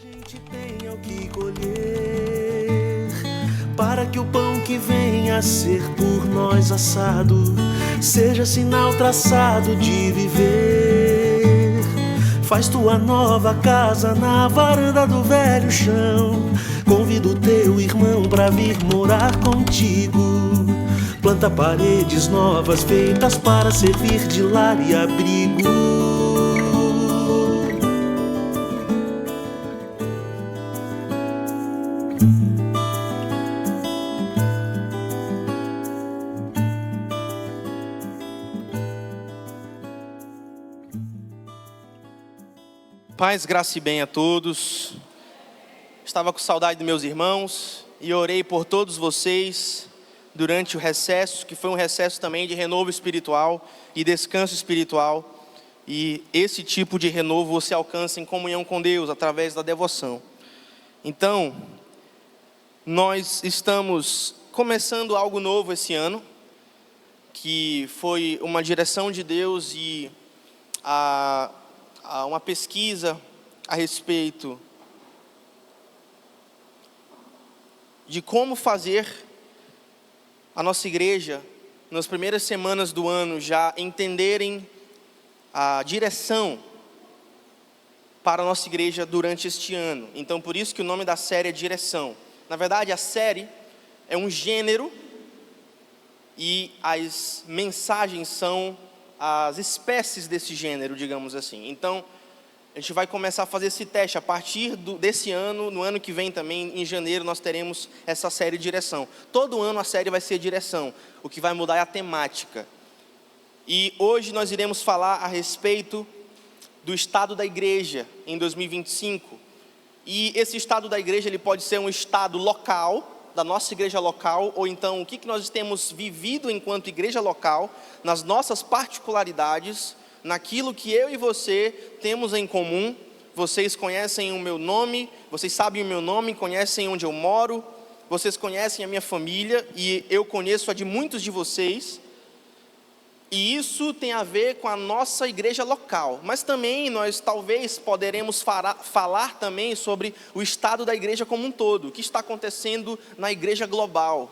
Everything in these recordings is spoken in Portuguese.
gente tem o que colher, para que o pão que venha a ser por nós assado seja sinal traçado de viver. Faz tua nova casa na varanda do velho chão, convida o teu irmão pra vir morar contigo. Planta paredes novas feitas para servir de lar e abrigo. Paz, graça e bem a todos. Estava com saudade dos meus irmãos e orei por todos vocês durante o recesso, que foi um recesso também de renovo espiritual e descanso espiritual. E esse tipo de renovo você alcança em comunhão com Deus, através da devoção. Então, nós estamos começando algo novo esse ano, que foi uma direção de Deus e uma pesquisa a respeito de como fazer a nossa igreja, nas primeiras semanas do ano, já entenderem a direção para a nossa igreja durante este ano. Então, por isso que o nome da série é Direção. Na verdade, a série é um gênero e as mensagens são as espécies desse gênero, digamos assim. Então, a gente vai começar a fazer esse teste a partir desse ano. No ano que vem também, em janeiro, nós teremos essa série de direção. Todo ano a série vai ser direção. O que vai mudar é a temática. E hoje nós iremos falar a respeito do estado da igreja em 2025. E esse estado da igreja, ele pode ser um estado local, da nossa igreja local, ou então o que nós temos vivido enquanto igreja local, nas nossas particularidades, naquilo que eu e você temos em comum. Vocês conhecem o meu nome, vocês sabem o meu nome, conhecem onde eu moro, vocês conhecem a minha família e eu conheço a de muitos de vocês. E isso tem a ver com a nossa igreja local, mas também nós talvez poderemos falar também sobre o estado da igreja como um todo, o que está acontecendo na igreja global,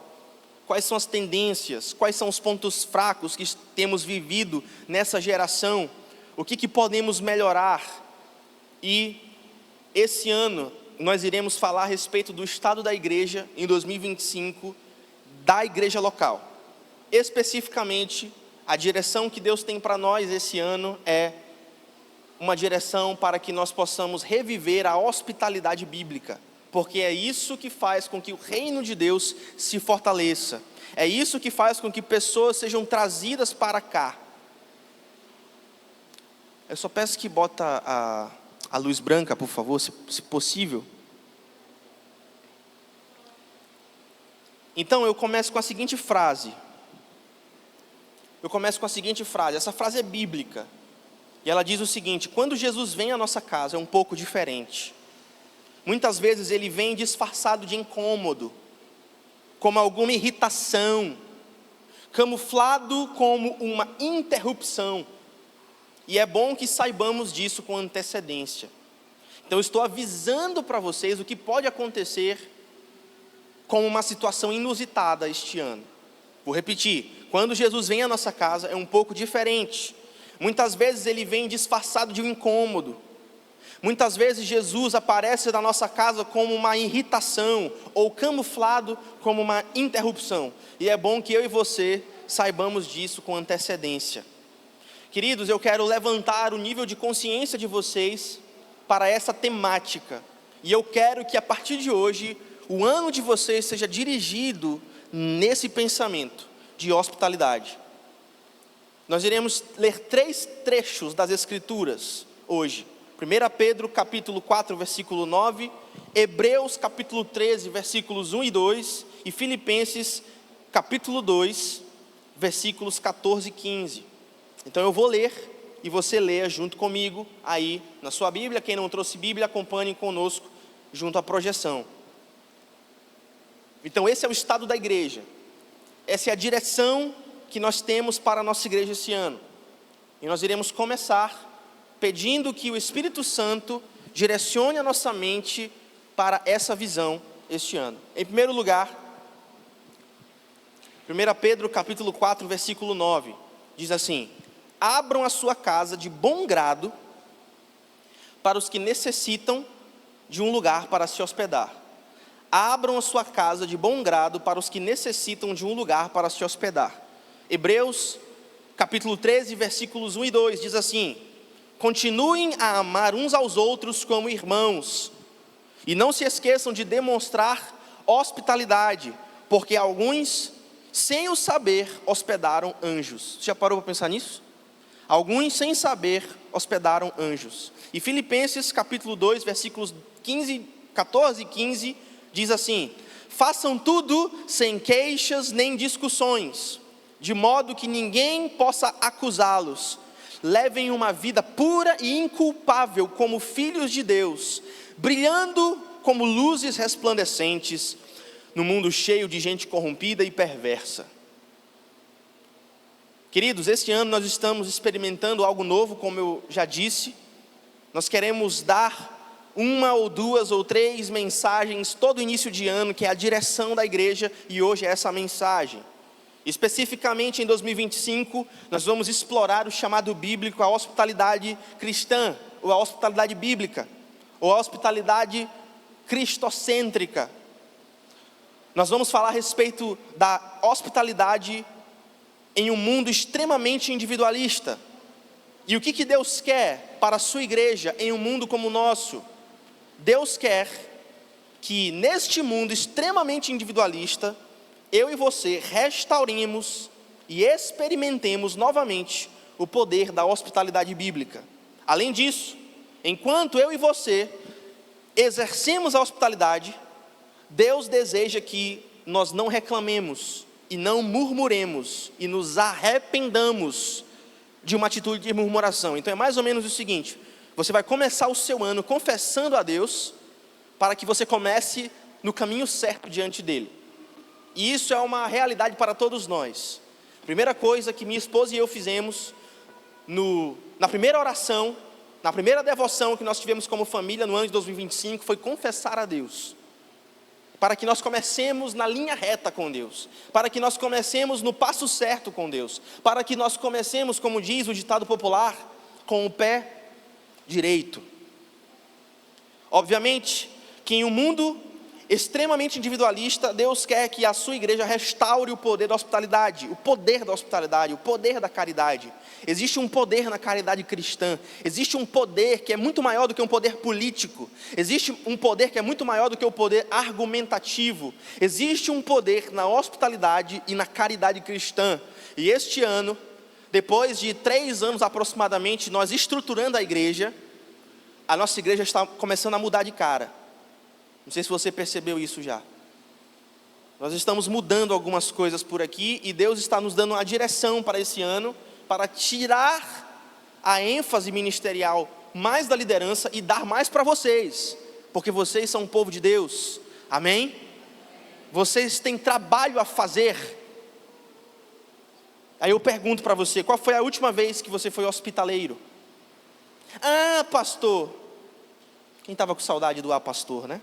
quais são as tendências, quais são os pontos fracos que temos vivido nessa geração, o que podemos melhorar. E esse ano nós iremos falar a respeito do estado da igreja em 2025, da igreja local, especificamente. A direção que Deus tem para nós esse ano é uma direção para que nós possamos reviver a hospitalidade bíblica, porque é isso que faz com que o reino de Deus se fortaleça, é isso que faz com que pessoas sejam trazidas para cá. Eu só peço que bota a luz branca, por favor, se possível. Então eu começo com a seguinte frase. Essa frase é bíblica, e ela diz o seguinte: quando Jesus vem à nossa casa é um pouco diferente. Muitas vezes ele vem disfarçado de incômodo, como alguma irritação, camuflado como uma interrupção, e é bom que saibamos disso com antecedência. Então eu estou avisando para vocês o que pode acontecer com uma situação inusitada este ano. Vou repetir: quando Jesus vem à nossa casa é um pouco diferente. Muitas vezes ele vem disfarçado de um incômodo. Muitas vezes Jesus aparece na nossa casa como uma irritação, ou camuflado como uma interrupção. E é bom que eu e você saibamos disso com antecedência. Queridos, eu quero levantar o nível de consciência de vocês para essa temática. E eu quero que a partir de hoje, o ano de vocês seja dirigido nesse pensamento de hospitalidade. Nós iremos ler 3 trechos das Escrituras hoje. 1 Pedro capítulo 4, versículo 9, Hebreus capítulo 13, versículos 1 e 2, e Filipenses capítulo 2, versículos 14 e 15. Então eu vou ler e você leia junto comigo aí na sua Bíblia. Quem não trouxe Bíblia, acompanhe conosco junto à projeção. Então esse é o estado da igreja. Essa é a direção que nós temos para a nossa igreja esse ano. E nós iremos começar pedindo que o Espírito Santo direcione a nossa mente para essa visão este ano. Em primeiro lugar, 1 Pedro capítulo 4, versículo 9, diz assim: abram a sua casa de bom grado para os que necessitam de um lugar para se hospedar. Abram a sua casa de bom grado para os que necessitam de um lugar para se hospedar. Hebreus capítulo 13, versículos 1 e 2, diz assim: continuem a amar uns aos outros como irmãos, e não se esqueçam de demonstrar hospitalidade, porque alguns, sem o saber, hospedaram anjos. Você já parou para pensar nisso? Alguns, sem saber, hospedaram anjos. E Filipenses capítulo 2, versículos 14 e 15, diz assim: façam tudo sem queixas nem discussões, de modo que ninguém possa acusá-los. Levem uma vida pura e inculpável como filhos de Deus, brilhando como luzes resplandecentes no mundo cheio de gente corrompida e perversa. Queridos, este ano nós estamos experimentando algo novo, como eu já disse. Nós queremos dar 1 ou 2 ou 3 mensagens todo início de ano, que é a direção da igreja, e hoje é essa mensagem. Especificamente em 2025, nós vamos explorar o chamado bíblico, a hospitalidade cristã, ou a hospitalidade bíblica, ou a hospitalidade cristocêntrica. Nós vamos falar a respeito da hospitalidade em um mundo extremamente individualista. E o que Deus quer para a sua igreja em um mundo como o nosso? Deus quer que neste mundo extremamente individualista, eu e você restauremos e experimentemos novamente o poder da hospitalidade bíblica. Além disso, enquanto eu e você exercemos a hospitalidade, Deus deseja que nós não reclamemos e não murmuremos e nos arrependamos de uma atitude de murmuração. Então é mais ou menos o seguinte: você vai começar o seu ano confessando a Deus, para que você comece no caminho certo diante dele. E isso é uma realidade para todos nós. Primeira coisa que minha esposa e eu fizemos na primeira oração, na primeira devoção que nós tivemos como família no ano de 2025, foi confessar a Deus, para que nós comecemos na linha reta com Deus, para que nós comecemos no passo certo com Deus, para que nós comecemos, como diz o ditado popular, com o pé direito. Obviamente que em um mundo extremamente individualista, Deus quer que a sua igreja restaure o poder da hospitalidade, o poder da hospitalidade, o poder da caridade. Existe um poder na caridade cristã, existe um poder que é muito maior do que um poder político, existe um poder que é muito maior do que o poder argumentativo, existe um poder na hospitalidade e na caridade cristã. E este ano, depois de 3 anos aproximadamente, nós estruturando a igreja, a nossa igreja está começando a mudar de cara. Não sei se você percebeu isso já. Nós estamos mudando algumas coisas por aqui, e Deus está nos dando uma direção para esse ano, para tirar a ênfase ministerial mais da liderança e dar mais para vocês, porque vocês são o povo de Deus, amém? Vocês têm trabalho a fazer. Aí eu pergunto para você: qual foi a última vez que você foi hospitaleiro? Ah, pastor, quem estava com saudade do pastor, né?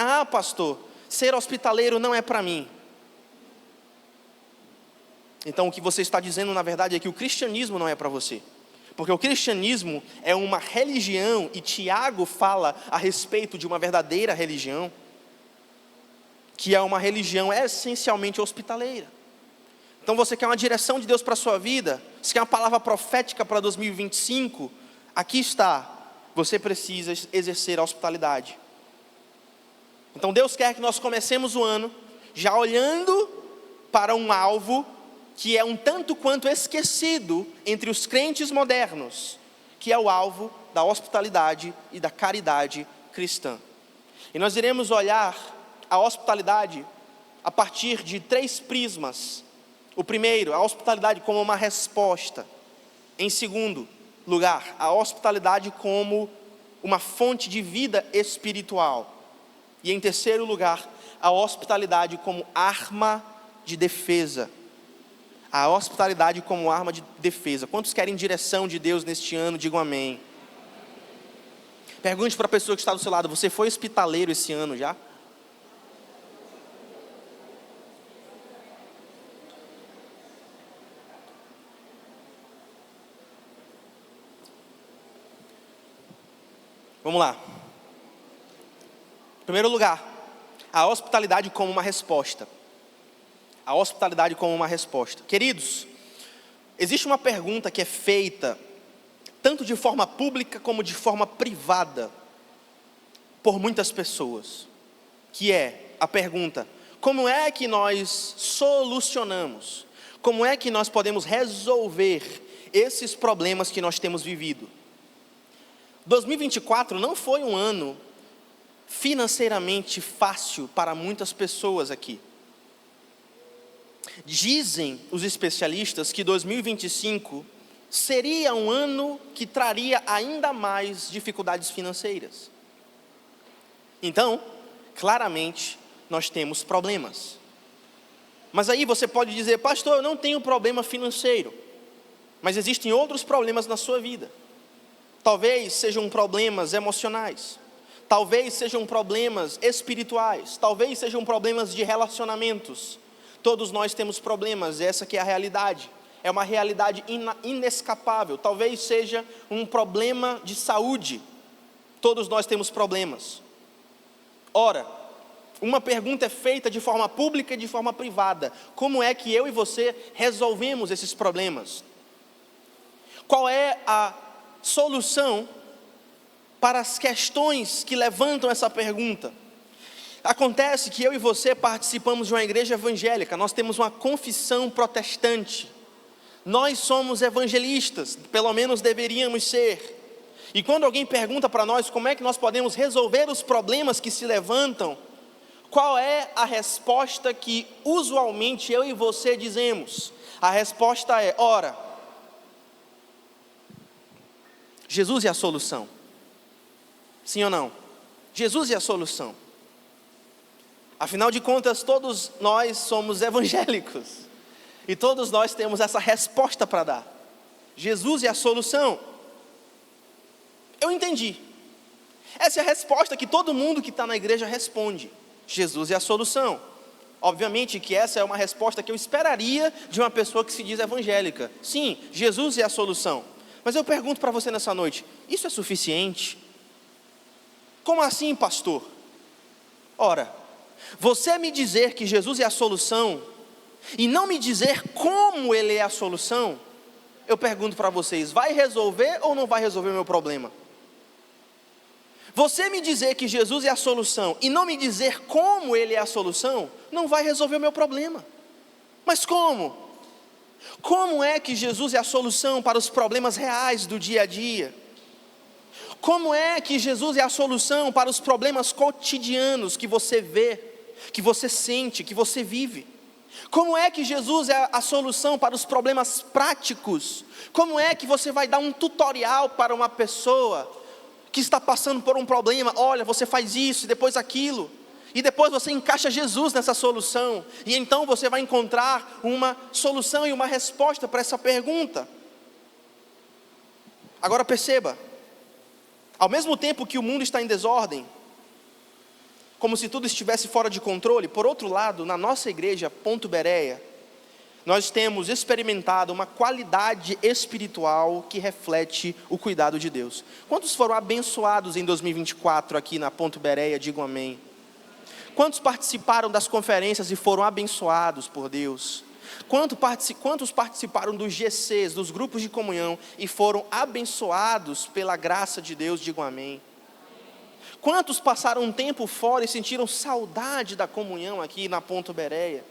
Ah, pastor, ser hospitaleiro não é para mim. Então o que você está dizendo na verdade é que o cristianismo não é para você, porque o cristianismo é uma religião, e Tiago fala a respeito de uma verdadeira religião, que é uma religião essencialmente hospitaleira. Então você quer uma direção de Deus para a sua vida? Você quer uma palavra profética para 2025? Aqui está. Você precisa exercer a hospitalidade. Então Deus quer que nós comecemos o ano já olhando para um alvo que é um tanto quanto esquecido entre os crentes modernos, que é o alvo da hospitalidade e da caridade cristã. E nós iremos olhar a hospitalidade a partir de 3 prismas. O primeiro, a hospitalidade como uma resposta. Em segundo lugar, a hospitalidade como uma fonte de vida espiritual. E em terceiro lugar, a hospitalidade como arma de defesa. A hospitalidade como arma de defesa. Quantos querem direção de Deus neste ano? Digam amém. Pergunte para a pessoa que está do seu lado: você foi hospitaleiro esse ano já? Vamos lá. Em primeiro lugar, a hospitalidade como uma resposta. A hospitalidade como uma resposta. Queridos, existe uma pergunta que é feita, tanto de forma pública como de forma privada, por muitas pessoas, que é a pergunta: como é que nós solucionamos? Como é que nós podemos resolver esses problemas que nós temos vivido? 2024 não foi um ano financeiramente fácil para muitas pessoas aqui. Dizem os especialistas que 2025 seria um ano que traria ainda mais dificuldades financeiras. Então, claramente, nós temos problemas. Mas aí você pode dizer: pastor, eu não tenho problema financeiro. Mas existem outros problemas na sua vida. Talvez sejam problemas emocionais. Talvez sejam problemas espirituais. Talvez sejam problemas de relacionamentos. Todos nós temos problemas, essa que é a realidade. É uma realidade inescapável. Talvez seja um problema de saúde. Todos nós temos problemas. Ora, uma pergunta é feita de forma pública e de forma privada: como é que eu e você resolvemos esses problemas? Qual é a solução para as questões que levantam essa pergunta? Acontece que eu e você participamos de uma igreja evangélica, nós temos uma confissão protestante, nós somos evangelistas, pelo menos deveríamos ser. E quando alguém pergunta para nós como é que nós podemos resolver os problemas que se levantam, qual é a resposta que usualmente eu e você dizemos? A resposta é: ora, Jesus é a solução. Sim ou não? Jesus é a solução. Afinal de contas, todos nós somos evangélicos. E todos nós temos essa resposta para dar. Jesus é a solução. Eu entendi. Essa é a resposta que todo mundo que está na igreja responde. Jesus é a solução. Obviamente que essa é uma resposta que eu esperaria de uma pessoa que se diz evangélica. Sim, Jesus é a solução. Mas eu pergunto para você nessa noite: isso é suficiente? Como assim, pastor? Ora, você me dizer que Jesus é a solução e não me dizer como Ele é a solução, eu pergunto para vocês: vai resolver ou não vai resolver o meu problema? Você me dizer que Jesus é a solução e não me dizer como Ele é a solução, não vai resolver o meu problema. Mas como? Como é que Jesus é a solução para os problemas reais do dia a dia? Como é que Jesus é a solução para os problemas cotidianos que você vê, que você sente, que você vive? Como é que Jesus é a solução para os problemas práticos? Como é que você vai dar um tutorial para uma pessoa que está passando por um problema? Olha, você faz isso e depois aquilo. E depois você encaixa Jesus nessa solução. E então você vai encontrar uma solução e uma resposta para essa pergunta. Agora perceba, ao mesmo tempo que o mundo está em desordem, como se tudo estivesse fora de controle, por outro lado, na nossa igreja, Ponto Bereia, nós temos experimentado uma qualidade espiritual que reflete o cuidado de Deus. Quantos foram abençoados em 2024 aqui na Ponto Bereia? Digam amém. Quantos participaram das conferências e foram abençoados por Deus? Quantos participaram dos GCs, dos grupos de comunhão, e foram abençoados pela graça de Deus? Digam amém. Quantos passaram um tempo fora e sentiram saudade da comunhão aqui na Ponto Bereia?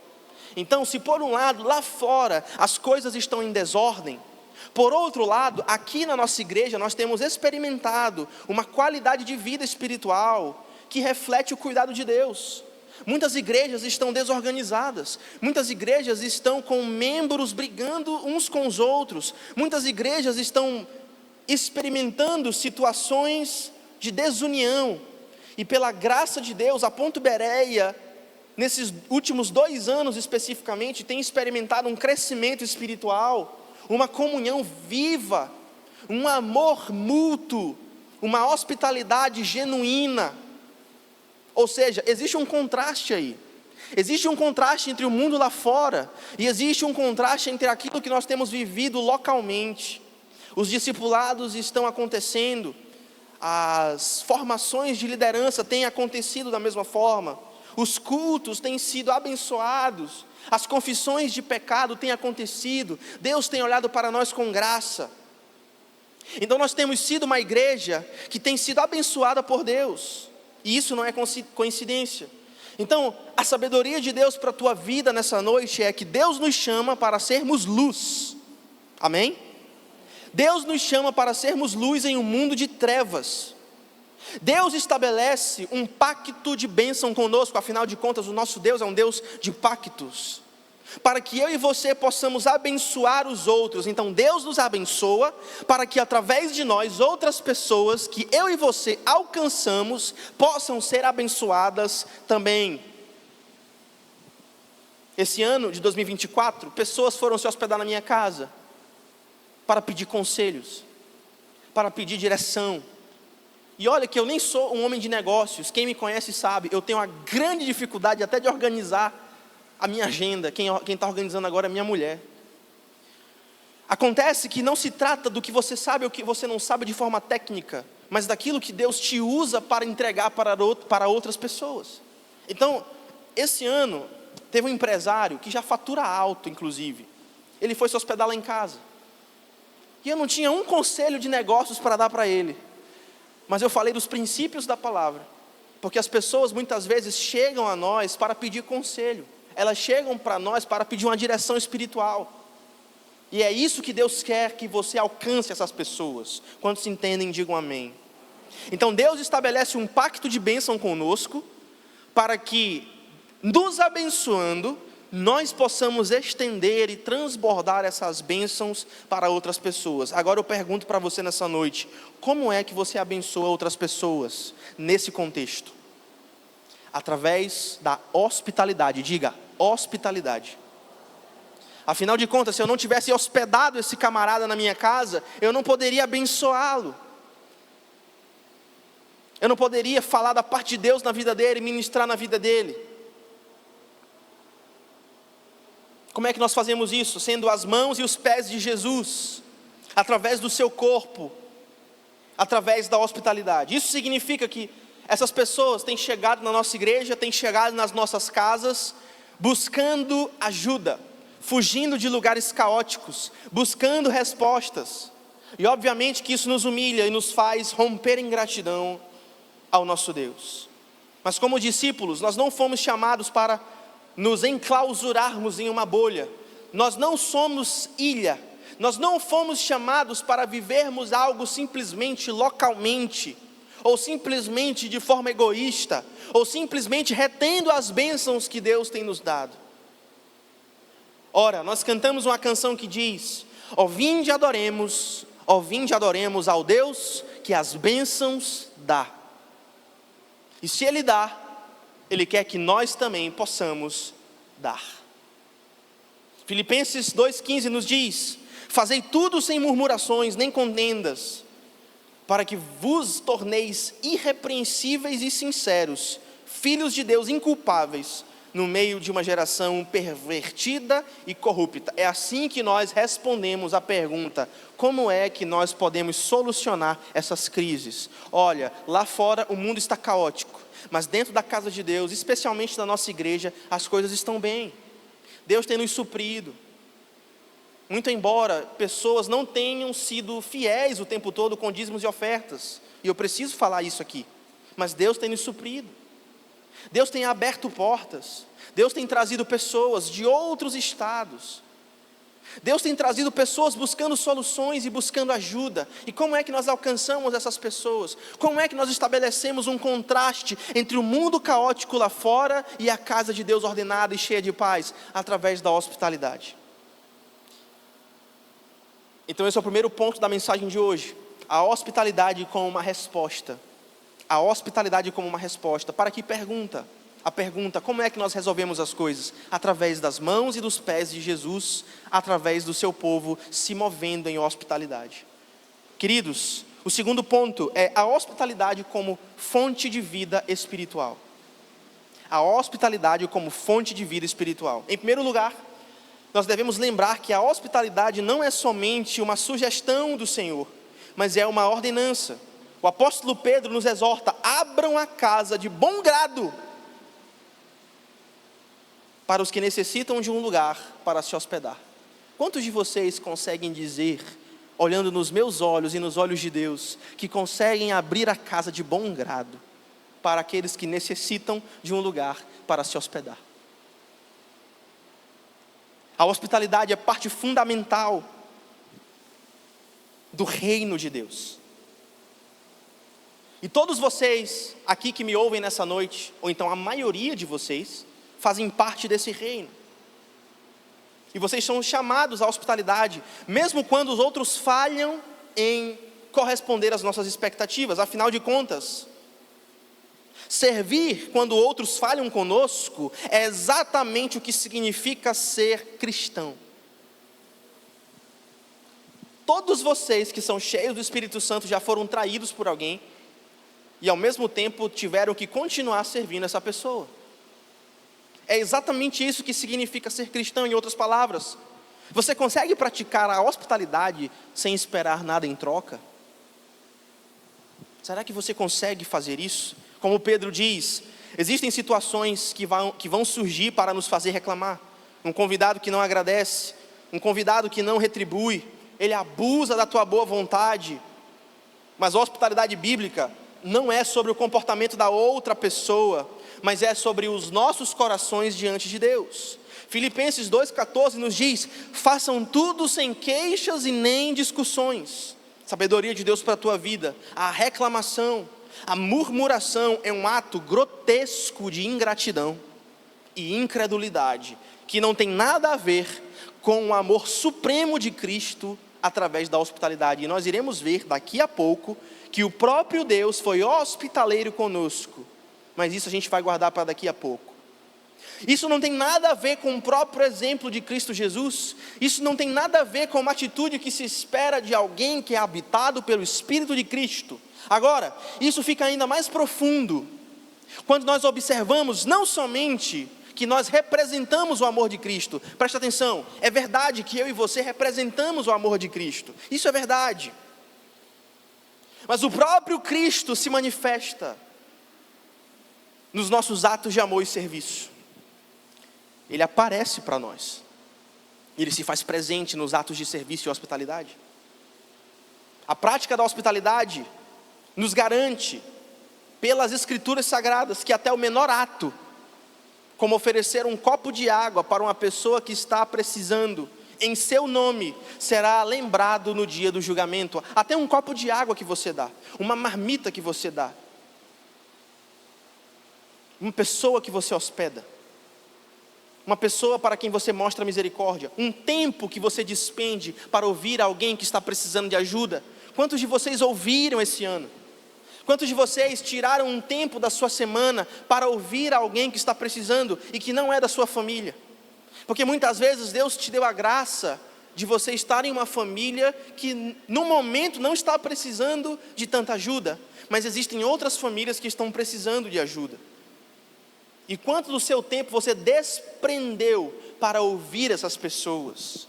Então, se por um lado, lá fora, as coisas estão em desordem, por outro lado, aqui na nossa igreja, nós temos experimentado uma qualidade de vida espiritual que reflete o cuidado de Deus. Muitas igrejas estão desorganizadas, muitas igrejas estão com membros brigando uns com os outros, muitas igrejas estão experimentando situações de desunião, e pela graça de Deus, a Ponto Bereia, nesses últimos 2 anos especificamente, tem experimentado um crescimento espiritual, uma comunhão viva, um amor mútuo, uma hospitalidade genuína. Ou seja, existe um contraste aí. Existe um contraste entre o mundo lá fora e existe um contraste entre aquilo que nós temos vivido localmente. Os discipulados estão acontecendo, as formações de liderança têm acontecido da mesma forma, os cultos têm sido abençoados, as confissões de pecado têm acontecido, Deus tem olhado para nós com graça. Então nós temos sido uma igreja que tem sido abençoada por Deus, e isso não é coincidência. Então, a sabedoria de Deus para a tua vida nessa noite é que Deus nos chama para sermos luz, amém? Deus nos chama para sermos luz em um mundo de trevas. Deus estabelece um pacto de bênção conosco, afinal de contas o nosso Deus é um Deus de pactos, para que eu e você possamos abençoar os outros. Então Deus nos abençoa, para que através de nós, outras pessoas que eu e você alcançamos, possam ser abençoadas também. Esse ano de 2024, pessoas foram se hospedar na minha casa, para pedir conselhos, para pedir direção. E olha que eu nem sou um homem de negócios, quem me conhece sabe, eu tenho uma grande dificuldade até de organizar a minha agenda. Quem está organizando agora é minha mulher. Acontece que não se trata do que você sabe ou que você não sabe de forma técnica, mas daquilo que Deus te usa para entregar para outras pessoas. Então, esse ano, teve um empresário que já fatura alto, inclusive. Ele foi se hospedar lá em casa. E eu não tinha um conselho de negócios para dar para ele, mas eu falei dos princípios da palavra, porque as pessoas muitas vezes chegam a nós para pedir conselho, elas chegam para nós para pedir uma direção espiritual, e é isso que Deus quer que você alcance essas pessoas. Quantos entendem, digam amém. Então Deus estabelece um pacto de bênção conosco, para que, nos abençoando, nós possamos estender e transbordar essas bênçãos para outras pessoas. Agora eu pergunto para você nessa noite, como é que você abençoa outras pessoas nesse contexto? Através da hospitalidade. Diga, hospitalidade. Afinal de contas, se eu não tivesse hospedado esse camarada na minha casa, eu não poderia abençoá-lo. Eu não poderia falar da parte de Deus na vida dele, ministrar na vida dele. Como é que nós fazemos isso? Sendo as mãos e os pés de Jesus, através do seu corpo, através da hospitalidade. Isso significa que essas pessoas têm chegado na nossa igreja, têm chegado nas nossas casas, buscando ajuda, fugindo de lugares caóticos, buscando respostas. E obviamente que isso nos humilha e nos faz romper em gratidão ao nosso Deus. Mas como discípulos, nós não fomos chamados para nos enclausurarmos em uma bolha. Nós não somos ilha. Nós não fomos chamados para vivermos algo simplesmente localmente, ou simplesmente de forma egoísta, ou simplesmente retendo as bênçãos que Deus tem nos dado. Ora, nós cantamos uma canção que diz: ó vinde adoremos ao Deus que as bênçãos dá. E se Ele dá, Ele quer que nós também possamos dar. Filipenses 2,15 nos diz: fazei tudo sem murmurações nem contendas, para que vos torneis irrepreensíveis e sinceros, filhos de Deus inculpáveis, no meio de uma geração pervertida e corrupta. É assim que nós respondemos à pergunta: como é que nós podemos solucionar essas crises? Olha, lá fora o mundo está caótico, mas dentro da casa de Deus, especialmente da nossa igreja, as coisas estão bem. Deus tem nos suprido. Muito embora pessoas não tenham sido fiéis o tempo todo com dízimos e ofertas, e eu preciso falar isso aqui, mas Deus tem nos suprido. Deus tem aberto portas. Deus tem trazido pessoas de outros estados. Deus tem trazido pessoas buscando soluções e buscando ajuda. E como é que nós alcançamos essas pessoas? Como é que nós estabelecemos um contraste entre o mundo caótico lá fora e a casa de Deus ordenada e cheia de paz? Através da hospitalidade. Então esse é o primeiro ponto da mensagem de hoje. A hospitalidade como uma resposta. A hospitalidade como uma resposta. Para que pergunta? A pergunta: como é que nós resolvemos as coisas? Através das mãos e dos pés de Jesus, através do seu povo se movendo em hospitalidade. Queridos, O segundo ponto é a hospitalidade como fonte de vida espiritual. A hospitalidade como fonte de vida espiritual. Em primeiro lugar, nós devemos lembrar que a hospitalidade não é somente uma sugestão do Senhor, mas é uma ordenança. O apóstolo Pedro nos exorta: abram a casa de bom grado para os que necessitam de um lugar para se hospedar. Quantos de vocês conseguem dizer, olhando nos meus olhos e nos olhos de Deus, que conseguem abrir a casa de bom grado para aqueles que necessitam de um lugar para se hospedar? A hospitalidade é parte fundamental do reino de Deus. E todos vocês aqui que me ouvem nessa noite, ou então a maioria de vocês, fazem parte desse reino. E vocês são chamados à hospitalidade, mesmo quando os outros falham em corresponder às nossas expectativas. Afinal de contas, servir quando outros falham conosco é exatamente o que significa ser cristão. Todos vocês que são cheios do Espírito Santo já foram traídos por alguém e ao mesmo tempo tiveram que continuar servindo essa pessoa. É exatamente isso que significa ser cristão. Em outras palavras, você consegue praticar a hospitalidade sem esperar nada em troca? Será que você consegue fazer isso? Como Pedro diz, existem situações que vão surgir para nos fazer reclamar. Um convidado que não agradece, um convidado que não retribui, ele abusa da tua boa vontade. Mas a hospitalidade bíblica não é sobre o comportamento da outra pessoa, mas é sobre os nossos corações diante de Deus. Filipenses 2,14 nos diz: façam tudo sem queixas e nem discussões. Sabedoria de Deus para a tua vida. A reclamação, a murmuração é um ato grotesco de ingratidão e incredulidade, que não tem nada a ver com o amor supremo de Cristo através da hospitalidade. E nós iremos ver daqui a pouco que o próprio Deus foi hospitaleiro conosco. Mas isso a gente vai guardar para daqui a pouco. Isso não tem nada a ver com o próprio exemplo de Cristo Jesus. Isso não tem nada a ver com uma atitude que se espera de alguém que é habitado pelo Espírito de Cristo. Agora, isso fica ainda mais profundo quando nós observamos não somente que nós representamos o amor de Cristo. Presta atenção, é verdade que eu e você representamos o amor de Cristo. Isso é verdade. Mas o próprio Cristo se manifesta nos nossos atos de amor e serviço. Ele aparece para nós. Ele se faz presente nos atos de serviço e hospitalidade. A prática da hospitalidade nos garante, pelas Escrituras Sagradas, que até o menor ato, como oferecer um copo de água para uma pessoa que está precisando, em seu nome, será lembrado no dia do julgamento. Até um copo de água que você dá, uma marmita que você dá, uma pessoa que você hospeda, uma pessoa para quem você mostra misericórdia, um tempo que você despende para ouvir alguém que está precisando de ajuda. Quantos de vocês ouviram esse ano? Quantos de vocês tiraram um tempo da sua semana para ouvir alguém que está precisando e que não é da sua família? Porque muitas vezes Deus te deu a graça de você estar em uma família que no momento não está precisando de tanta ajuda, mas existem outras famílias que estão precisando de ajuda. E quanto do seu tempo você desprendeu para ouvir essas pessoas?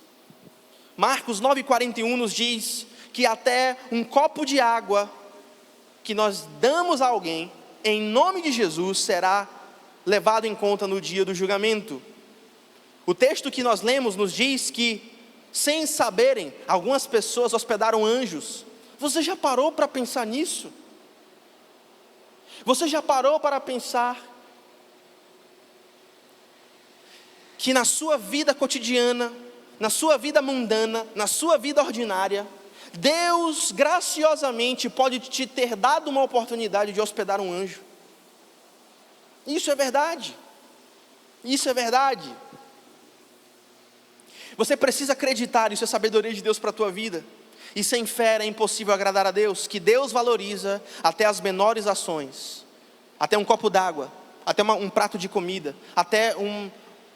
Marcos 9,41 nos diz que até um copo de água que nós damos a alguém, em nome de Jesus, será levado em conta no dia do julgamento. O texto que nós lemos nos diz que, sem saberem, algumas pessoas hospedaram anjos. Você já parou para pensar nisso? Você já parou para pensar que na sua vida cotidiana, na sua vida mundana, na sua vida ordinária, Deus graciosamente pode te ter dado uma oportunidade de hospedar um anjo? Isso é verdade. Isso é verdade. Você precisa acreditar, isso é sabedoria de Deus para a tua vida. E sem fé é impossível agradar a Deus, que Deus valoriza até as menores ações. Até um copo d'água, até um prato de comida, até um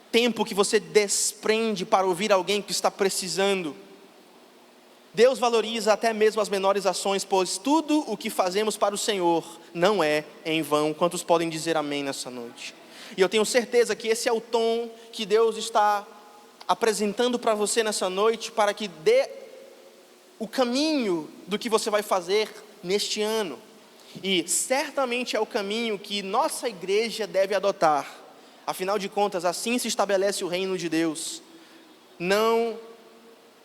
tempo que você desprende para ouvir alguém que está precisando. Deus valoriza até mesmo as menores ações, pois tudo o que fazemos para o Senhor não é em vão. Quantos podem dizer amém nessa noite? E eu tenho certeza que esse é o tom que Deus está apresentando para você nessa noite, para que dê o caminho do que você vai fazer neste ano. E certamente é o caminho que nossa igreja deve adotar. Afinal de contas, assim se estabelece o reino de Deus. Não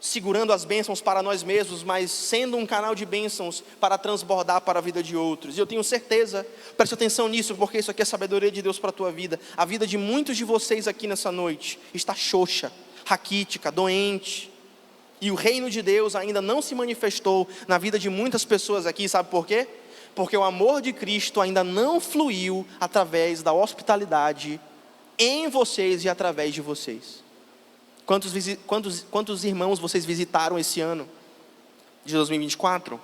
segurando as bênçãos para nós mesmos, mas sendo um canal de bênçãos para transbordar para a vida de outros. E eu tenho certeza, preste atenção nisso, porque isso aqui é sabedoria de Deus para a tua vida. A vida de muitos de vocês aqui nessa noite está xoxa, raquítica, doente. E o reino de Deus ainda não se manifestou na vida de muitas pessoas aqui, sabe por quê? Porque o amor de Cristo ainda não fluiu através da hospitalidade em vocês e através de vocês. Quantos irmãos vocês visitaram esse ano de 2024?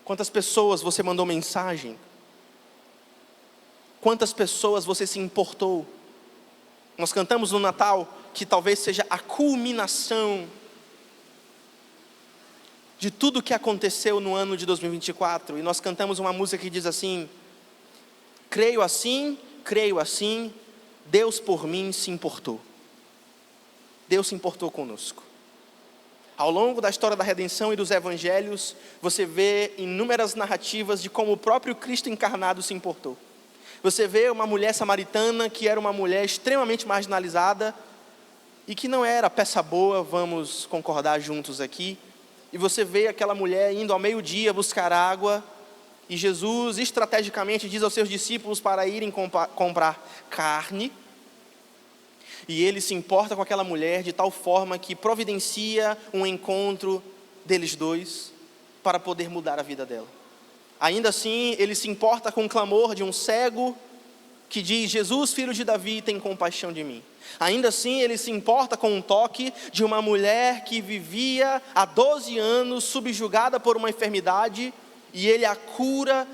Quantas pessoas você mandou mensagem? Quantas pessoas você se importou? Nós cantamos no Natal que talvez seja a culminação de tudo que aconteceu no ano de 2024. E nós cantamos uma música que diz assim: creio assim, Deus por mim se importou. Deus se importou conosco. Ao longo da história da redenção e dos evangelhos, você vê inúmeras narrativas de como o próprio Cristo encarnado se importou. Você vê uma mulher samaritana que era uma mulher extremamente marginalizada e que não era peça boa, vamos concordar juntos aqui. E você vê aquela mulher indo ao meio-dia buscar água, e Jesus estrategicamente diz aos seus discípulos para irem comprar carne, e ele se importa com aquela mulher de tal forma que providencia um encontro deles dois para poder mudar a vida dela. Ainda assim, ele se importa com o clamor de um cego que diz: Jesus, filho de Davi, tem compaixão de mim. Ainda assim, ele se importa com um toque de uma mulher que vivia há 12 anos subjugada por uma enfermidade, e ele a cura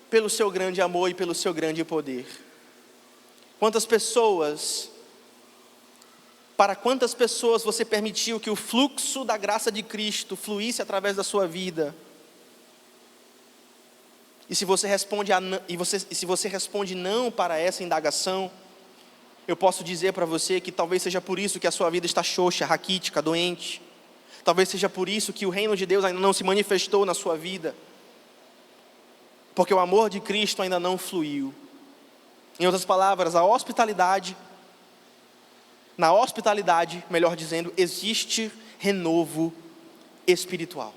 pelo seu grande amor e pelo seu grande poder. Para quantas pessoas você permitiu que o fluxo da graça de Cristo fluísse através da sua vida? E se você responde não para essa indagação, eu posso dizer para você que talvez seja por isso que a sua vida está xoxa, raquítica, doente. Talvez seja por isso que o reino de Deus ainda não se manifestou na sua vida. Porque o amor de Cristo ainda não fluiu. Em outras palavras, na hospitalidade, melhor dizendo, existe renovo espiritual.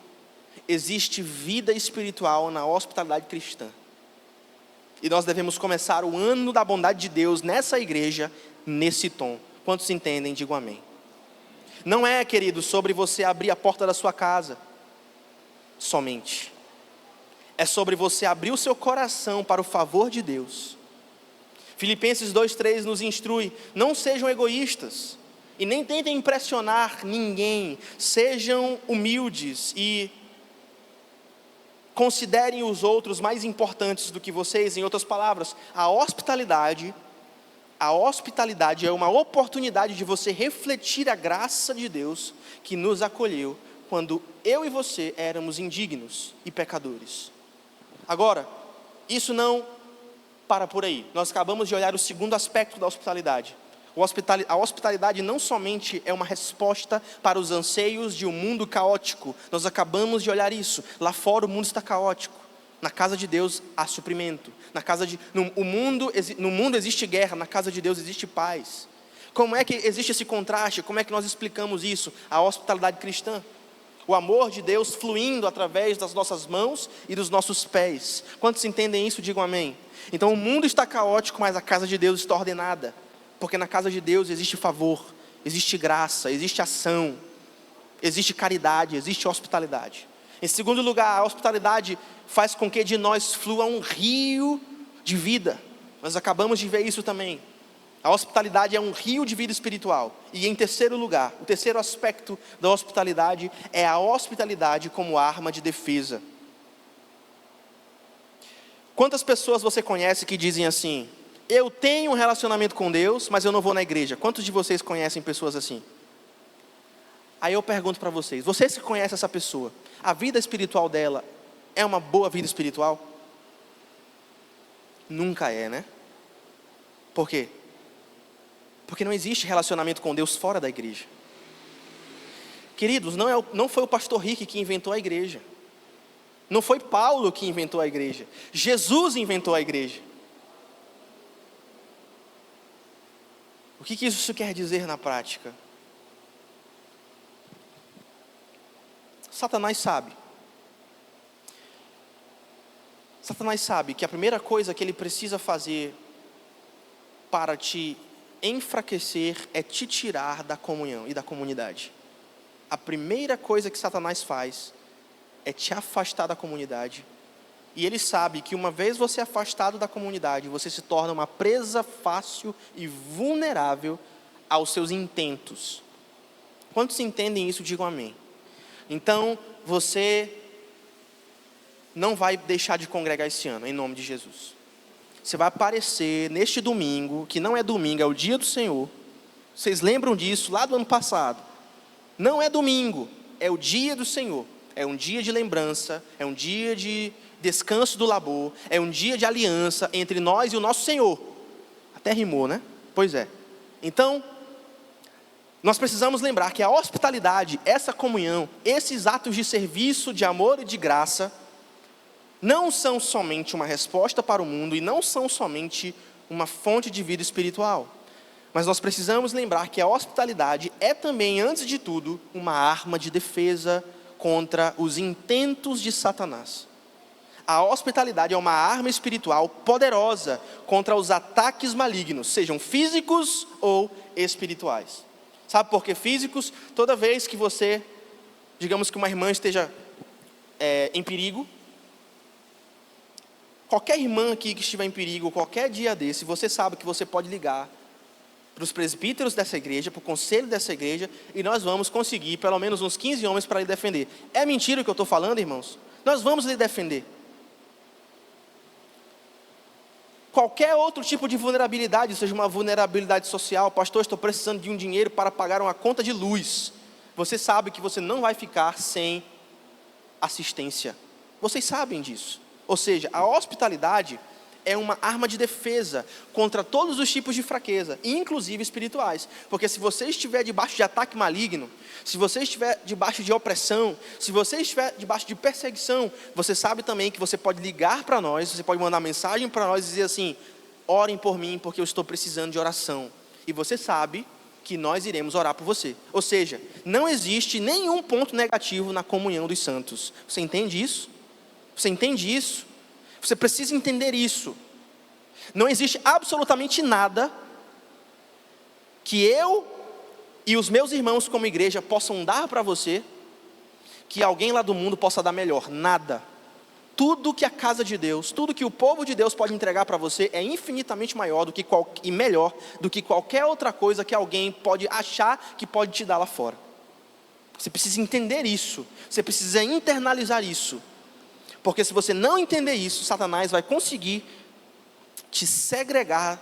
Existe vida espiritual na hospitalidade cristã. E nós devemos começar o ano da bondade de Deus nessa igreja, nesse tom. Quantos entendem, digam amém. Não é, querido, sobre você abrir a porta da sua casa somente. É sobre você abrir o seu coração para o favor de Deus. Filipenses 2:3 nos instrui: não sejam egoístas e nem tentem impressionar ninguém. Sejam humildes e considerem os outros mais importantes do que vocês. Em outras palavras, a hospitalidade é uma oportunidade de você refletir a graça de Deus que nos acolheu quando eu e você éramos indignos e pecadores. Agora, isso não para por aí. Nós acabamos de olhar o segundo aspecto da hospitalidade. A hospitalidade não somente é uma resposta para os anseios de um mundo caótico. Nós acabamos de olhar isso. Lá fora o mundo está caótico. Na casa de Deus há suprimento. No mundo existe guerra, na casa de Deus existe paz. Como é que existe esse contraste? Como é que nós explicamos isso? A hospitalidade cristã. O amor de Deus fluindo através das nossas mãos e dos nossos pés. Quantos entendem isso? Digam amém. Então o mundo está caótico, mas a casa de Deus está ordenada. Porque na casa de Deus existe favor, existe graça, existe ação, existe caridade, existe hospitalidade. Em segundo lugar, a hospitalidade faz com que de nós flua um rio de vida. Nós acabamos de ver isso também. A hospitalidade é um rio de vida espiritual. E em terceiro lugar, o terceiro aspecto da hospitalidade é a hospitalidade como arma de defesa. Quantas pessoas você conhece que dizem assim: eu tenho um relacionamento com Deus, mas eu não vou na igreja? Quantos de vocês conhecem pessoas assim? Aí eu pergunto para vocês, vocês que conhecem essa pessoa, a vida espiritual dela é uma boa vida espiritual? Nunca é, né? Por quê? Porque não existe relacionamento com Deus fora da igreja. Queridos, não foi o pastor Rick que inventou a igreja. Não foi Paulo que inventou a igreja. Jesus inventou a igreja. O que isso quer dizer na prática? Satanás sabe. Satanás sabe que a primeira coisa que ele precisa fazer para te enfraquecer é te tirar da comunhão e da comunidade. A primeira coisa que Satanás faz é te afastar da comunidade. E ele sabe que uma vez você afastado da comunidade, você se torna uma presa fácil e vulnerável aos seus intentos. Quantos entendem isso, digam amém. Então, você não vai deixar de congregar esse ano, em nome de Jesus. Você vai aparecer neste domingo, que não é domingo, é o dia do Senhor. Vocês lembram disso lá do ano passado? Não é domingo, é o dia do Senhor. É um dia de lembrança, é um dia de descanso do labor, é um dia de aliança entre nós e o nosso Senhor. Até rimou, né? Pois é. Então, nós precisamos lembrar que a hospitalidade, essa comunhão, esses atos de serviço, de amor e de graça, não são somente uma resposta para o mundo e não são somente uma fonte de vida espiritual. Mas nós precisamos lembrar que a hospitalidade é também, antes de tudo, uma arma de defesa contra os intentos de Satanás. A hospitalidade é uma arma espiritual poderosa contra os ataques malignos, sejam físicos ou espirituais. Sabe por que físicos? Toda vez que você, digamos que uma irmã esteja em perigo, qualquer irmã aqui que estiver em perigo, qualquer dia desse, você sabe que você pode ligar para os presbíteros dessa igreja, para o conselho dessa igreja, e nós vamos conseguir pelo menos uns 15 homens para lhe defender. É mentira o que eu estou falando, irmãos? Nós vamos lhe defender. Qualquer outro tipo de vulnerabilidade, seja uma vulnerabilidade social, pastor, estou precisando de um dinheiro para pagar uma conta de luz. Você sabe que você não vai ficar sem assistência. Vocês sabem disso. Ou seja, a hospitalidade é uma arma de defesa contra todos os tipos de fraqueza, inclusive espirituais. Porque se você estiver debaixo de ataque maligno, se você estiver debaixo de opressão, se você estiver debaixo de perseguição, você sabe também que você pode ligar para nós, você pode mandar mensagem para nós e dizer assim: orem por mim porque eu estou precisando de oração. E você sabe que nós iremos orar por você. Ou seja, não existe nenhum ponto negativo na comunhão dos santos. Você entende isso? Você entende isso? Você precisa entender isso. Não existe absolutamente nada que eu e os meus irmãos como igreja possam dar para você que alguém lá do mundo possa dar melhor. Nada. Tudo que a casa de Deus, tudo que o povo de Deus pode entregar para você é infinitamente maior do que e melhor do que qualquer outra coisa que alguém pode achar que pode te dar lá fora. Você precisa entender isso. Você precisa internalizar isso. Porque se você não entender isso, Satanás vai conseguir te segregar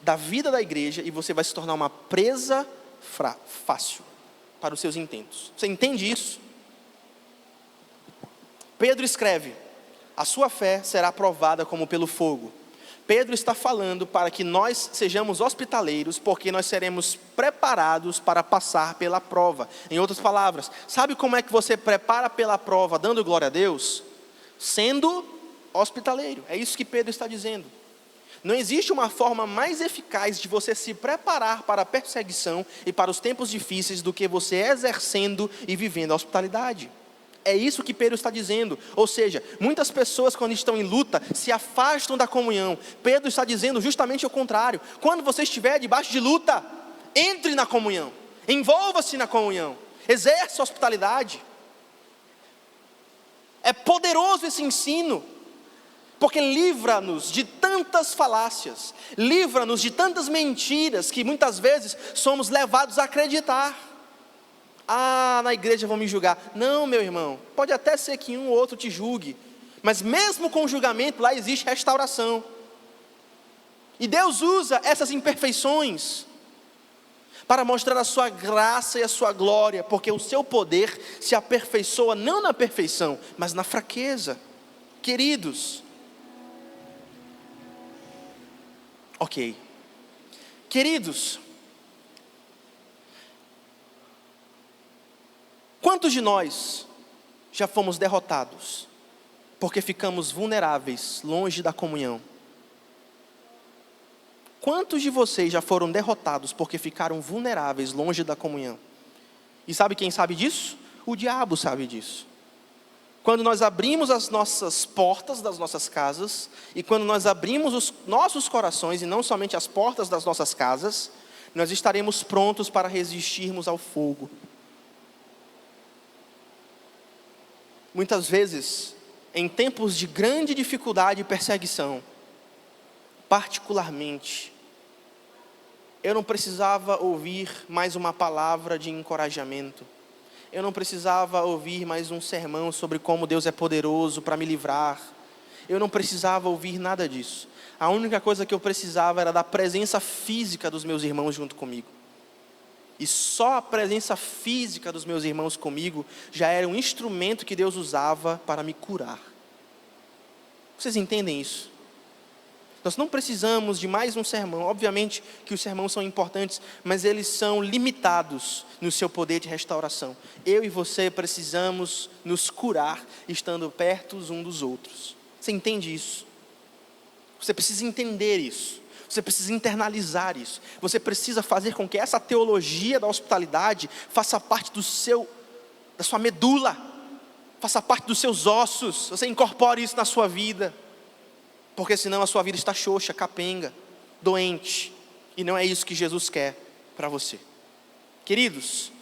da vida da igreja e você vai se tornar uma presa fácil para os seus intentos. Você entende isso? Pedro escreve: a sua fé será provada como pelo fogo. Pedro está falando para que nós sejamos hospitaleiros, porque nós seremos preparados para passar pela prova. Em outras palavras, sabe como é que você prepara pela prova dando glória a Deus? Sendo hospitaleiro. É isso que Pedro está dizendo. Não existe uma forma mais eficaz de você se preparar para a perseguição e para os tempos difíceis do que você exercendo e vivendo a hospitalidade. É isso que Pedro está dizendo. Ou seja, muitas pessoas quando estão em luta se afastam da comunhão. Pedro está dizendo justamente o contrário. Quando você estiver debaixo de luta, entre na comunhão, envolva-se na comunhão, exerça a hospitalidade. É poderoso esse ensino, porque livra-nos de tantas falácias, livra-nos de tantas mentiras que muitas vezes somos levados a acreditar. Ah, na igreja vão me julgar. Não, meu irmão, pode até ser que um ou outro te julgue, mas mesmo com o julgamento lá existe restauração. E Deus usa essas imperfeições para mostrar a sua graça e a sua glória, porque o seu poder se aperfeiçoa não na perfeição, mas na fraqueza. Queridos, ok, queridos, quantos de nós já fomos derrotados porque ficamos vulneráveis, longe da comunhão? Quantos de vocês já foram derrotados porque ficaram vulneráveis, longe da comunhão? E sabe quem sabe disso? O diabo sabe disso. Quando nós abrimos as nossas portas das nossas casas, e quando nós abrimos os nossos corações, e não somente as portas das nossas casas, nós estaremos prontos para resistirmos ao fogo. Muitas vezes, em tempos de grande dificuldade e perseguição, particularmente, eu não precisava ouvir mais uma palavra de encorajamento. Eu não precisava ouvir mais um sermão sobre como Deus é poderoso para me livrar. Eu não precisava ouvir nada disso. A única coisa que eu precisava era da presença física dos meus irmãos junto comigo. E só a presença física dos meus irmãos comigo já era um instrumento que Deus usava para me curar. Vocês entendem isso? Nós não precisamos de mais um sermão. Obviamente que os sermões são importantes, mas eles são limitados no seu poder de restauração. Eu e você precisamos nos curar estando perto uns dos outros. Você entende isso? Você precisa entender isso. Você precisa internalizar isso. Você precisa fazer com que essa teologia da hospitalidade faça parte da sua medula, faça parte dos seus ossos. Você incorpore isso na sua vida. Porque senão a sua vida está xoxa, capenga, doente. E não é isso que Jesus quer para você. Queridos,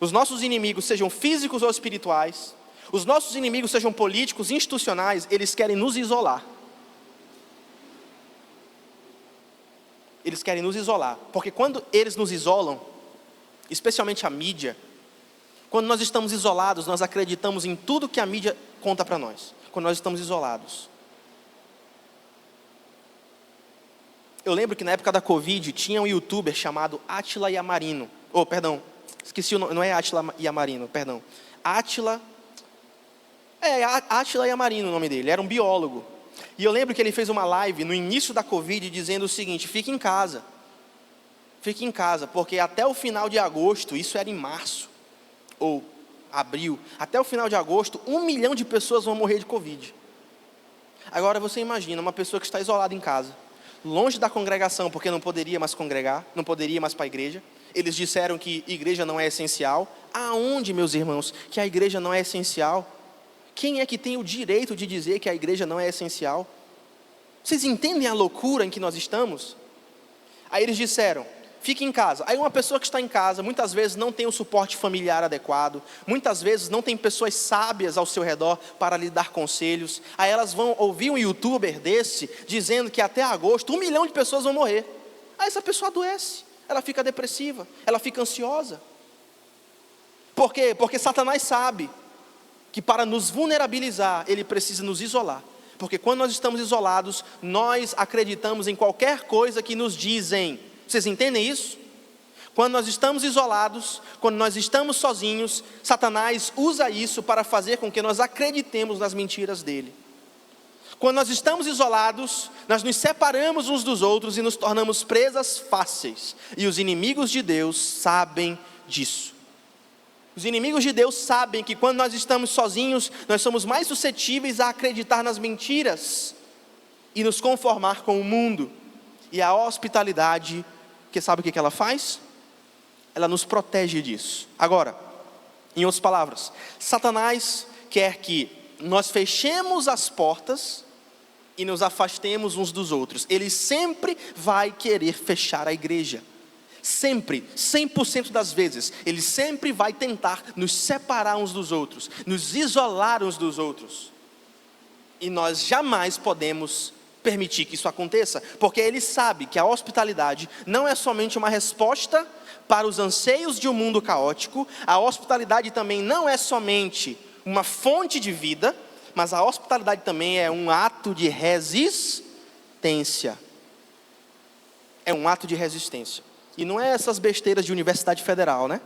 os nossos inimigos, sejam físicos ou espirituais, os nossos inimigos, sejam políticos, institucionais, eles querem nos isolar. Eles querem nos isolar. Porque quando eles nos isolam, especialmente a mídia, quando nós estamos isolados, nós acreditamos em tudo que a mídia conta para nós. Quando nós estamos isolados. Eu lembro que na época da Covid tinha um youtuber chamado Átila Yamarino. Esqueci o nome, não é Átila Yamarino, perdão. Átila Yamarino o nome dele, era um biólogo. E eu lembro que ele fez uma live no início da Covid dizendo o seguinte: fique em casa. Fique em casa, porque até o final de agosto, isso era em março, ou abril, até o final de agosto, 1 milhão de pessoas vão morrer de Covid. Agora você imagina uma pessoa que está isolada em casa, longe da congregação, porque não poderia mais congregar, não poderia mais para a igreja. Eles disseram que igreja não é essencial. Aonde, meus irmãos, que a igreja não é essencial? Quem é que tem o direito de dizer que a igreja não é essencial? Vocês entendem a loucura em que nós estamos? Aí eles disseram: fique em casa. Aí uma pessoa que está em casa, muitas vezes não tem o suporte familiar adequado, muitas vezes não tem pessoas sábias ao seu redor para lhe dar conselhos. Aí elas vão ouvir um youtuber desse, dizendo que até agosto 1 milhão de pessoas vão morrer. Aí essa pessoa adoece, ela fica depressiva, ela fica ansiosa. Por quê? Porque Satanás sabe que para nos vulnerabilizar, ele precisa nos isolar. Porque quando nós estamos isolados, nós acreditamos em qualquer coisa que nos dizem. Vocês entendem isso? Quando nós estamos isolados, quando nós estamos sozinhos, Satanás usa isso para fazer com que nós acreditemos nas mentiras dele. Quando nós estamos isolados, nós nos separamos uns dos outros e nos tornamos presas fáceis. E os inimigos de Deus sabem disso. Os inimigos de Deus sabem que quando nós estamos sozinhos, nós somos mais suscetíveis a acreditar nas mentiras e nos conformar com o mundo. E a hospitalidade, que sabe o que ela faz? Ela nos protege disso. Agora, em outras palavras, Satanás quer que nós fechemos as portas e nos afastemos uns dos outros. Ele sempre vai querer fechar a igreja. Sempre, 100% das vezes, ele sempre vai tentar nos separar uns dos outros, nos isolar uns dos outros. E nós jamais podemos permitir que isso aconteça, porque ele sabe que a hospitalidade não é somente uma resposta para os anseios de um mundo caótico, a hospitalidade também não é somente uma fonte de vida, mas a hospitalidade também é um ato de resistência. É um ato de resistência. E não é essas besteiras de Universidade Federal, né?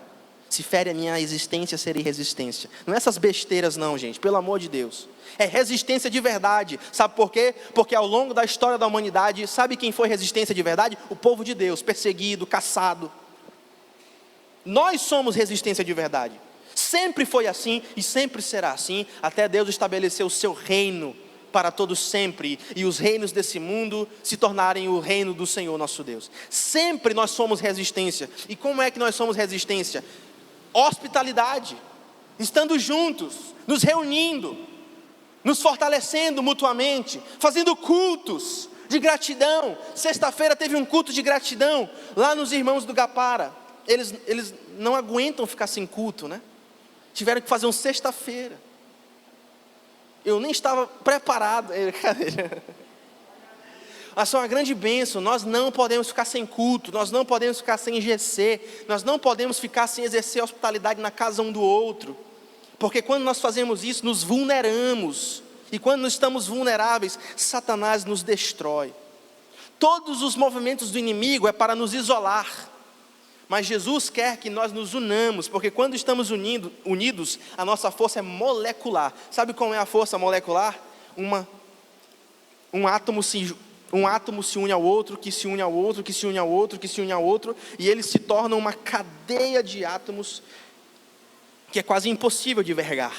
Se fere a minha existência, serei resistência. Não é essas besteiras não, gente, pelo amor de Deus. É resistência de verdade. Sabe por quê? Porque ao longo da história da humanidade, sabe quem foi resistência de verdade? O povo de Deus, perseguido, caçado. Nós somos resistência de verdade. Sempre foi assim e sempre será assim, até Deus estabelecer o seu reino para todos sempre, e os reinos desse mundo se tornarem o reino do Senhor nosso Deus. Sempre nós somos resistência. E como é que nós somos resistência? Hospitalidade, estando juntos, nos reunindo, nos fortalecendo mutuamente, fazendo cultos de gratidão. Sexta-feira teve um culto de gratidão lá nos irmãos do Gapara. Eles não aguentam ficar sem culto, né? Tiveram que fazer um sexta-feira. Eu nem estava preparado. Mas foi uma grande bênção. Nós não podemos ficar sem culto, nós não podemos ficar sem GC, nós não podemos ficar sem exercer a hospitalidade na casa um do outro, porque quando nós fazemos isso, nos vulneramos, e quando nós estamos vulneráveis, Satanás nos destrói. Todos os movimentos do inimigo é para nos isolar, mas Jesus quer que nós nos unamos, porque quando estamos unidos, a nossa força é molecular. Sabe como é a força molecular? Um átomo se une ao outro, que se une ao outro, que se une ao outro, que se une ao outro, e eles se tornam uma cadeia de átomos que é quase impossível de vergar.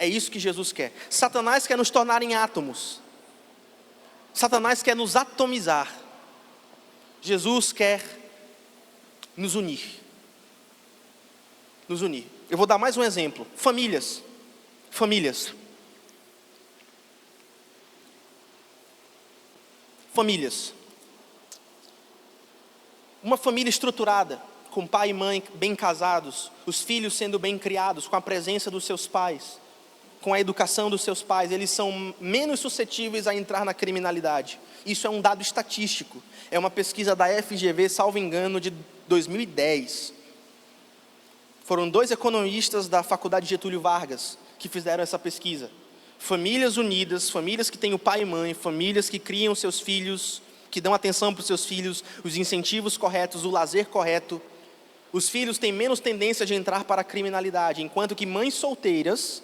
É isso que Jesus quer. Satanás quer nos tornar em átomos. Satanás quer nos atomizar. Jesus quer nos unir. Nos unir. Eu vou dar mais um exemplo. Famílias. Famílias. Uma família estruturada, com pai e mãe bem casados, os filhos sendo bem criados, com a presença dos seus pais, com a educação dos seus pais, eles são menos suscetíveis a entrar na criminalidade. Isso é um dado estatístico. É uma pesquisa da FGV, salvo engano, de 2010. Foram 2 economistas da Faculdade Getúlio Vargas que fizeram essa pesquisa. Famílias unidas, famílias que têm o pai e mãe, famílias que criam seus filhos, que dão atenção para os seus filhos, os incentivos corretos, o lazer correto. Os filhos têm menos tendência de entrar para a criminalidade, enquanto que mães solteiras,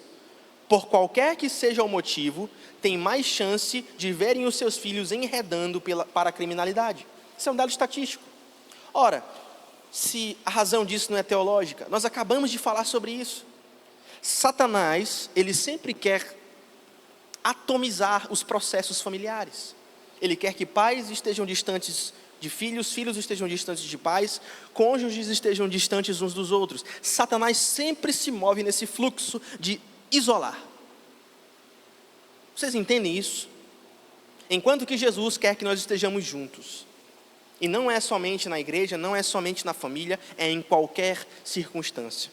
por qualquer que seja o motivo, têm mais chance de verem os seus filhos enredando para a criminalidade. Isso é um dado estatístico. Ora, se a razão disso não é teológica, nós acabamos de falar sobre isso. Satanás, ele sempre quer atomizar os processos familiares. Ele quer que pais estejam distantes de filhos, filhos estejam distantes de pais, cônjuges estejam distantes uns dos outros. Satanás sempre se move nesse fluxo de isolar. Vocês entendem isso? Enquanto que Jesus quer que nós estejamos juntos. E não é somente na igreja, não é somente na família, é em qualquer circunstância.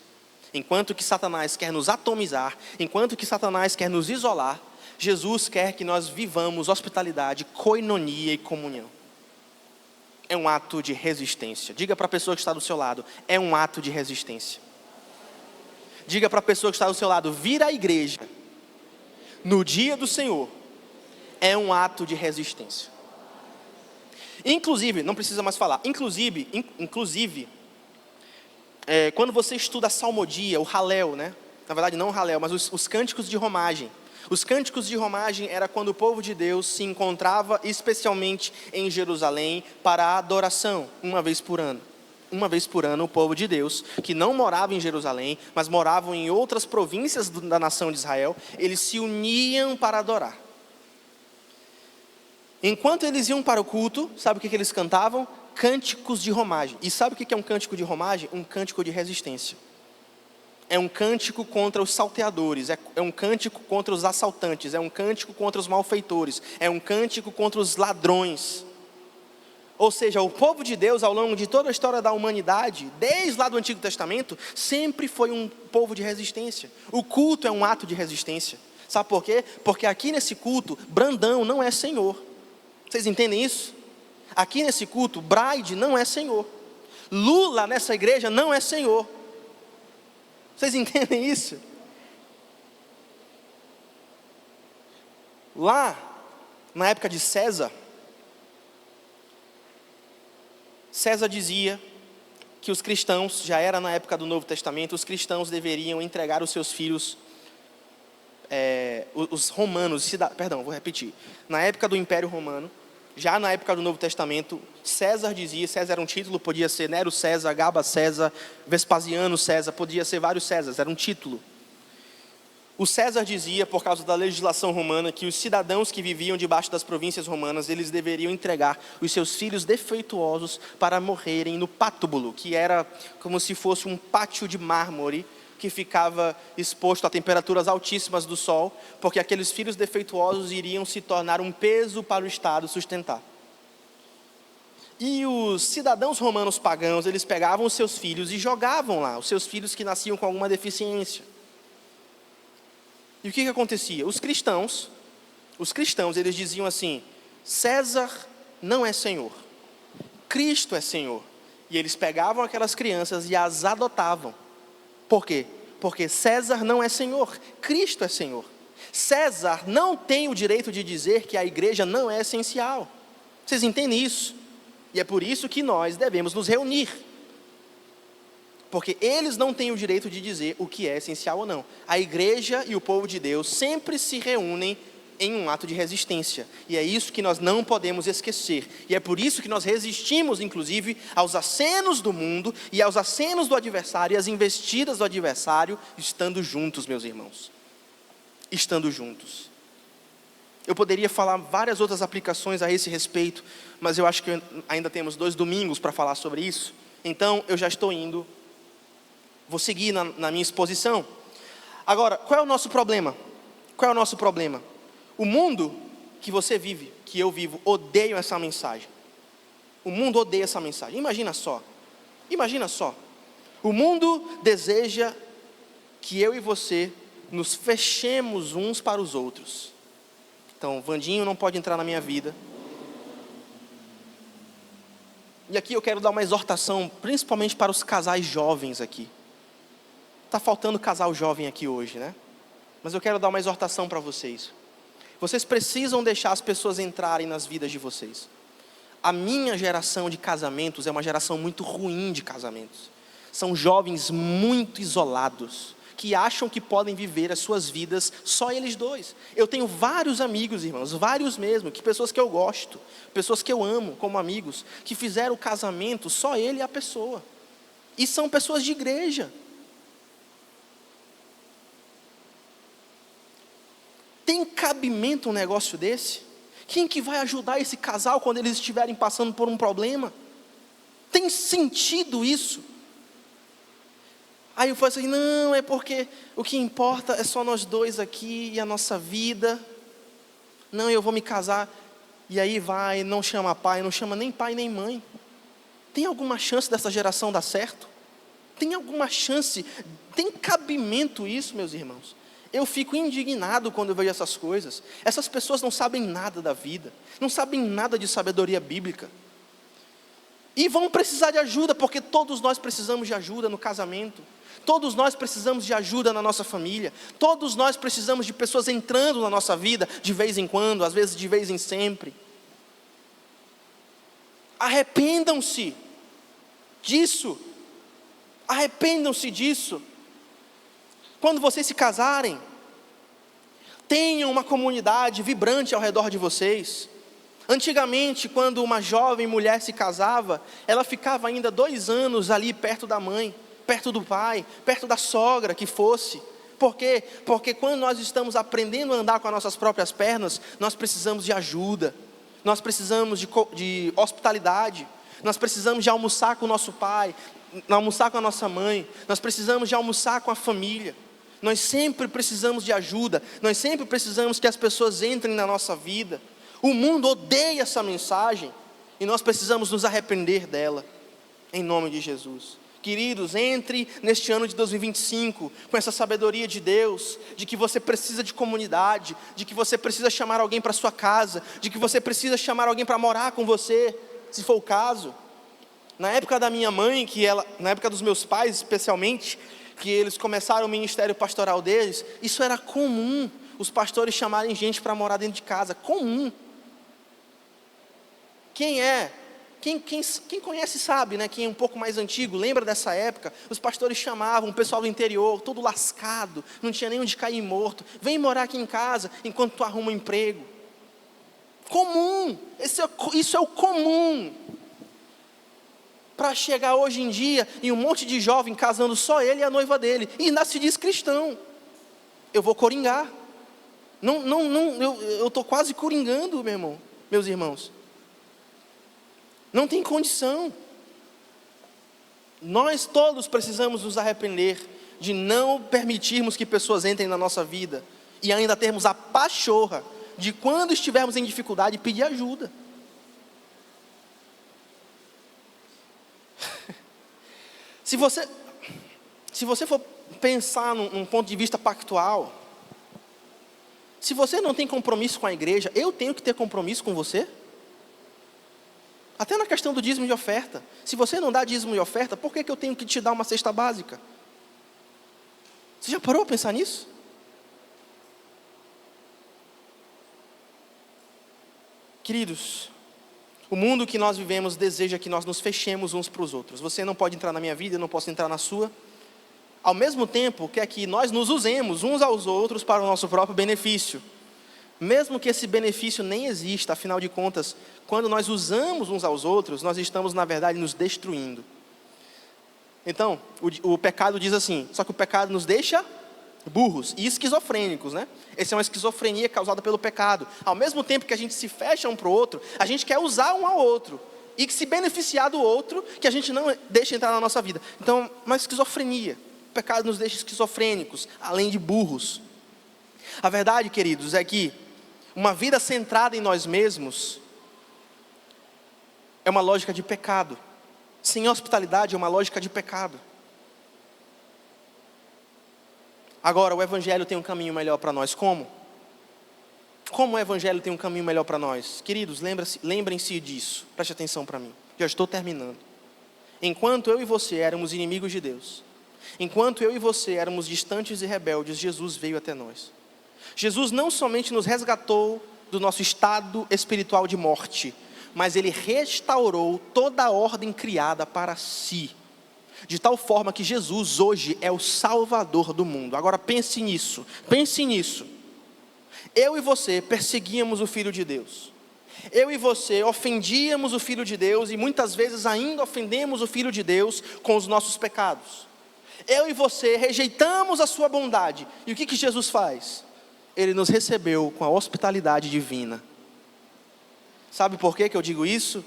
Enquanto que Satanás quer nos atomizar, enquanto que Satanás quer nos isolar, Jesus quer que nós vivamos hospitalidade, koinonia e comunhão. É um ato de resistência. Diga para a pessoa que está do seu lado, é um ato de resistência. Diga para a pessoa que está do seu lado, vir à igreja no dia do Senhor é um ato de resistência. Inclusive, não precisa mais falar, inclusive, quando você estuda a salmodia, o Halel, né? Na verdade não o Halel, mas os cânticos de romagem. Os cânticos de romagem era quando o povo de Deus se encontrava especialmente em Jerusalém para a adoração, uma vez por ano. Uma vez por ano o povo de Deus, que não morava em Jerusalém, mas moravam em outras províncias da nação de Israel, eles se uniam para adorar. Enquanto eles iam para o culto, sabe o que eles cantavam? Cânticos de romagem. E sabe o que é um cântico de romagem? Um cântico de resistência. É um cântico contra os salteadores, é um cântico contra os assaltantes, é um cântico contra os malfeitores, é um cântico contra os ladrões. Ou seja, o povo de Deus, ao longo de toda a história da humanidade, desde lá do Antigo Testamento, sempre foi um povo de resistência. O culto é um ato de resistência. Sabe por quê? Porque aqui nesse culto, Brandão não é Senhor. Vocês entendem isso? Aqui nesse culto, Braide não é Senhor. Lula nessa igreja não é Senhor. Vocês entendem isso? Lá, na época de César César dizia que os cristãos, já era na época do Novo Testamento, os cristãos deveriam entregar os seus filhos, os romanos, vou repetir, na época do Império Romano, já na época do Novo Testamento, César dizia, César era um título, podia ser Nero César, Gaba César, Vespasiano César, podia ser vários Césares, era um título. O César dizia, por causa da legislação romana, que os cidadãos que viviam debaixo das províncias romanas, eles deveriam entregar os seus filhos defeituosos para morrerem no pátubulo, que era como se fosse um pátio de mármore, que ficava exposto a temperaturas altíssimas do sol, porque aqueles filhos defeituosos iriam se tornar um peso para o Estado sustentar. E os cidadãos romanos pagãos, eles pegavam os seus filhos e jogavam lá, os seus filhos que nasciam com alguma deficiência. E o que acontecia? Os cristãos, eles diziam assim: César não é Senhor, Cristo é Senhor. E eles pegavam aquelas crianças e as adotavam. Por quê? Porque César não é Senhor, Cristo é Senhor. César não tem o direito de dizer que a igreja não é essencial. Vocês entendem isso? E é por isso que nós devemos nos reunir. Porque eles não têm o direito de dizer o que é essencial ou não. A igreja e o povo de Deus sempre se reúnem em um ato de resistência. E é isso que nós não podemos esquecer. E é por isso que nós resistimos, inclusive, aos acenos do mundo e aos acenos do adversário e às investidas do adversário, estando juntos, meus irmãos. Estando juntos. Eu poderia falar várias outras aplicações a esse respeito, mas eu acho que ainda temos 2 domingos para falar sobre isso. Então, eu já estou indo. Vou seguir na minha exposição. Agora, qual é o nosso problema? Qual é o nosso problema? O mundo que você vive, que eu vivo, odeia essa mensagem. O mundo odeia essa mensagem. Imagina só. O mundo deseja que eu e você nos fechemos uns para os outros. Então, Vandinho não pode entrar na minha vida. E aqui eu quero dar uma exortação, principalmente para os casais jovens aqui. Está faltando casal jovem aqui hoje, né? Mas eu quero dar uma exortação para vocês. Vocês precisam deixar as pessoas entrarem nas vidas de vocês. A minha geração de casamentos é uma geração muito ruim de casamentos. São jovens muito isolados, que acham que podem viver as suas vidas só eles dois. Eu tenho vários amigos, irmãos, vários mesmo, pessoas que eu gosto, pessoas que eu amo como amigos, que fizeram o casamento só ele e a pessoa. E são pessoas de igreja. Tem cabimento um negócio desse? Quem que vai ajudar esse casal quando eles estiverem passando por um problema? Tem sentido isso? Aí eu falo assim, não, é porque o que importa é só nós dois aqui e a nossa vida. Não, eu vou me casar. E aí vai, não chama pai, não chama nem pai nem mãe. Tem alguma chance dessa geração dar certo? Tem alguma chance? Tem cabimento isso, meus irmãos? Eu fico indignado quando eu vejo essas coisas. Essas pessoas não sabem nada da vida, não sabem nada de sabedoria bíblica. E vão precisar de ajuda, porque todos nós precisamos de ajuda no casamento. Todos nós precisamos de ajuda na nossa família. Todos nós precisamos de pessoas entrando na nossa vida de vez em quando, às vezes de vez em sempre. Arrependam-se disso. Arrependam-se disso. Quando vocês se casarem, tenham uma comunidade vibrante ao redor de vocês. Antigamente, quando uma jovem mulher se casava, ela ficava ainda 2 anos ali perto da mãe, perto do pai, perto da sogra que fosse. Por quê? Porque quando nós estamos aprendendo a andar com as nossas próprias pernas, nós precisamos de ajuda, nós precisamos de hospitalidade, nós precisamos de almoçar com o nosso pai, almoçar com a nossa mãe, nós precisamos de almoçar com a família. Nós sempre precisamos de ajuda, nós sempre precisamos que as pessoas entrem na nossa vida. O mundo odeia essa mensagem e nós precisamos nos arrepender dela, em nome de Jesus. Queridos, entre neste ano de 2025 com essa sabedoria de Deus, de que você precisa de comunidade, de que você precisa chamar alguém para sua casa, de que você precisa chamar alguém para morar com você, se for o caso. Na época da minha mãe, na época dos meus pais especialmente, que eles começaram o ministério pastoral deles, isso era comum, os pastores chamarem gente para morar dentro de casa, comum. Quem é Quem conhece sabe, né? Quem é um pouco mais antigo, lembra dessa época, os pastores chamavam o pessoal do interior, todo lascado, não tinha nem onde cair morto, vem morar aqui em casa enquanto tu arruma um emprego. Comum, isso é o comum. Para chegar hoje em dia e um monte de jovem casando só ele e a noiva dele, e ainda se diz cristão. Eu vou coringar. Eu estou quase coringando, meu irmão, meus irmãos. Não tem condição. Nós todos precisamos nos arrepender de não permitirmos que pessoas entrem na nossa vida e ainda termos a pachorra de quando estivermos em dificuldade pedir ajuda. Se você for pensar num ponto de vista pactual, se você não tem compromisso com a igreja, eu tenho que ter compromisso com você? Até na questão do dízimo de oferta. Se você não dá dízimo de oferta, por que eu tenho que te dar uma cesta básica? Você já parou a pensar nisso? Queridos, o mundo que nós vivemos deseja que nós nos fechemos uns para os outros. Você não pode entrar na minha vida, eu não posso entrar na sua. Ao mesmo tempo, quer que nós nos usemos uns aos outros para o nosso próprio benefício. Mesmo que esse benefício nem exista, afinal de contas, quando nós usamos uns aos outros, nós estamos, na verdade, nos destruindo. Então, o pecado diz assim, só que o pecado nos deixa burros e esquizofrênicos, né? Essa é uma esquizofrenia causada pelo pecado. Ao mesmo tempo que a gente se fecha um para o outro, a gente quer usar um ao outro e se beneficiar do outro, que a gente não deixa entrar na nossa vida. Então, uma esquizofrenia. O pecado nos deixa esquizofrênicos, além de burros. A verdade, queridos, é que uma vida centrada em nós mesmos é uma lógica de pecado. Sem hospitalidade é uma lógica de pecado. Agora, o Evangelho tem um caminho melhor para nós. Como? Como o Evangelho tem um caminho melhor para nós? Queridos, lembrem-se disso. Preste atenção para mim. Já estou terminando. Enquanto eu e você éramos inimigos de Deus, enquanto eu e você éramos distantes e rebeldes, Jesus veio até nós. Jesus não somente nos resgatou do nosso estado espiritual de morte, mas Ele restaurou toda a ordem criada para si. De tal forma que Jesus hoje é o Salvador do mundo. Agora pense nisso, pense nisso. Eu e você perseguíamos o Filho de Deus. Eu e você ofendíamos o Filho de Deus e muitas vezes ainda ofendemos o Filho de Deus com os nossos pecados. Eu e você rejeitamos a sua bondade. E o que Jesus faz? Ele nos recebeu com a hospitalidade divina. Sabe por que eu digo isso?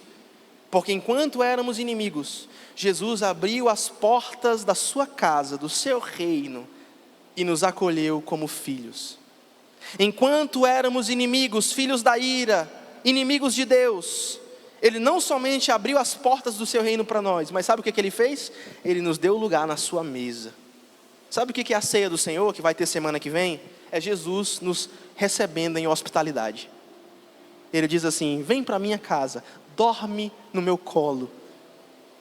Porque enquanto éramos inimigos, Jesus abriu as portas da sua casa, do seu reino, e nos acolheu como filhos. Enquanto éramos inimigos, filhos da ira, inimigos de Deus, Ele não somente abriu as portas do seu reino para nós, mas sabe o que Ele fez? Ele nos deu lugar na sua mesa. Sabe o que é a ceia do Senhor, que vai ter semana que vem? É Jesus nos recebendo em hospitalidade. Ele diz assim: vem para a minha casa, dorme no meu colo,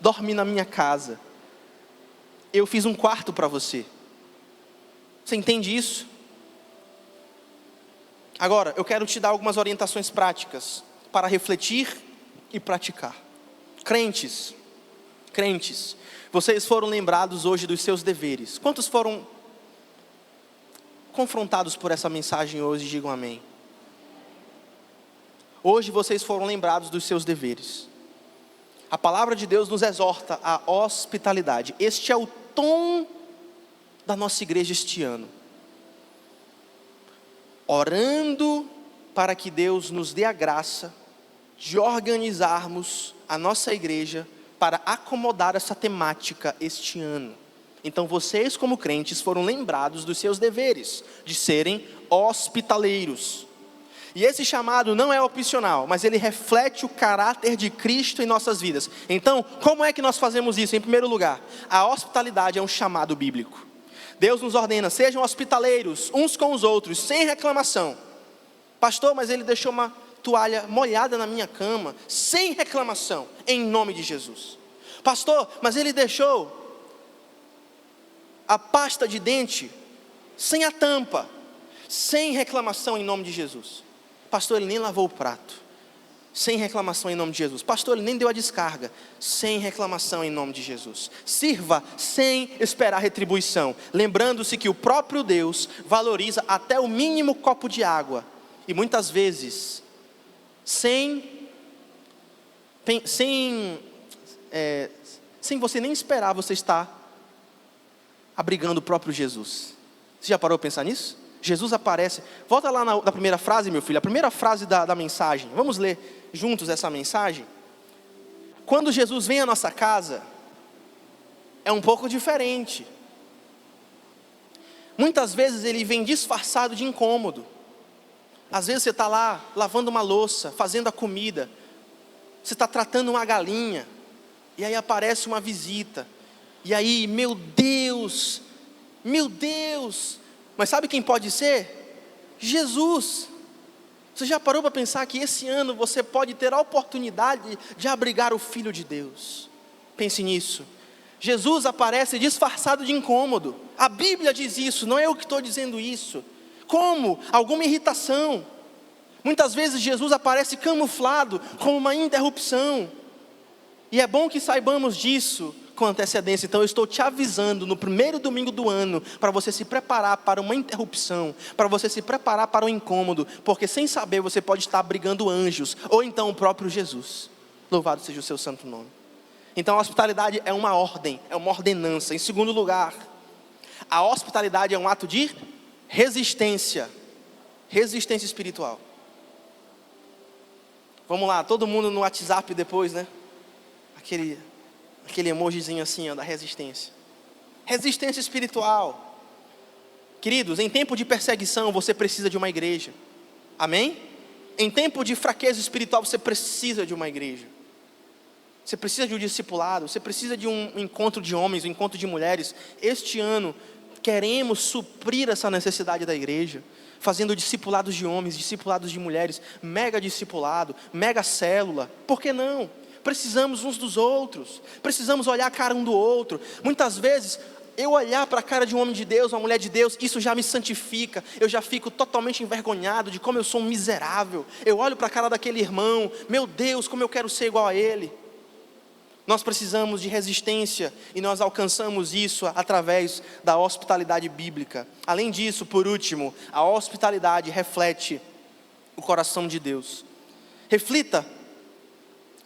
dorme na minha casa. Eu fiz um quarto para você. Você entende isso? Agora, eu quero te dar algumas orientações práticas para refletir e praticar. Crentes, vocês foram lembrados hoje dos seus deveres. Quantos foram confrontados por essa mensagem hoje? Digam amém. Hoje vocês foram lembrados dos seus deveres. A palavra de Deus nos exorta à hospitalidade. Este é o tom da nossa igreja este ano. Orando para que Deus nos dê a graça de organizarmos a nossa igreja para acomodar essa temática este ano. Então vocês, como crentes, foram lembrados dos seus deveres, de serem hospitaleiros. E esse chamado não é opcional, mas ele reflete o caráter de Cristo em nossas vidas. Então, como é que nós fazemos isso? Em primeiro lugar, a hospitalidade é um chamado bíblico. Deus nos ordena: sejam hospitaleiros uns com os outros, sem reclamação. Pastor, mas ele deixou uma toalha molhada na minha cama, sem reclamação, em nome de Jesus. Pastor, mas ele deixou a pasta de dente sem a tampa, sem reclamação, em nome de Jesus. Pastor, ele nem lavou o prato. sem reclamação em nome de Jesus. Pastor, ele nem deu a descarga. Sem reclamação em nome de Jesus. Sirva sem esperar retribuição, lembrando-se que o próprio Deus valoriza até o mínimo copo de água. E muitas vezes, sem você nem esperar, você está abrigando o próprio Jesus. Você já parou a pensar nisso? Jesus aparece. Volta lá na primeira frase, meu filho. A primeira frase da mensagem. Vamos ler juntos essa mensagem? Quando Jesus vem à nossa casa, é um pouco diferente. Muitas vezes ele vem disfarçado de incômodo. Às vezes você está lá lavando uma louça, fazendo a comida. Você está tratando uma galinha. E aí aparece uma visita. E aí, meu Deus. Mas sabe quem pode ser? Jesus. Você já parou para pensar que esse ano você pode ter a oportunidade de abrigar o Filho de Deus? Pense nisso. Jesus aparece disfarçado de incômodo. A Bíblia diz isso, não é eu que estou dizendo isso. Como? Alguma irritação. Muitas vezes Jesus aparece camuflado como uma interrupção. E é bom que saibamos disso com antecedência. Então eu estou te avisando no primeiro domingo do ano, para você se preparar para uma interrupção, para você se preparar para um incômodo, porque sem saber você pode estar brigando anjos, ou então o próprio Jesus. Louvado seja o seu santo nome. Então a hospitalidade é uma ordem, é uma ordenança. Em segundo lugar, a hospitalidade é um ato de resistência espiritual. Vamos lá, todo mundo no WhatsApp depois, né? Aquele emojizinho assim, ó, da resistência. Resistência espiritual. Queridos, em tempo de perseguição você precisa de uma igreja. Amém? Em tempo de fraqueza espiritual você precisa de uma igreja. Você precisa de um discipulado, você precisa de um encontro de homens, um encontro de mulheres. Este ano queremos suprir essa necessidade da igreja, fazendo discipulados de homens, discipulados de mulheres, mega discipulado, mega célula. Por que não? Precisamos uns dos outros, precisamos olhar a cara um do outro. Muitas vezes, eu olhar para a cara de um homem de Deus, uma mulher de Deus, isso já me santifica. Eu já fico totalmente envergonhado de como eu sou um miserável. Eu olho para a cara daquele irmão, meu Deus, como eu quero ser igual a ele. Nós precisamos de resistência, e nós alcançamos isso através da hospitalidade bíblica. Além disso, por último, a hospitalidade reflete o coração de Deus. Reflita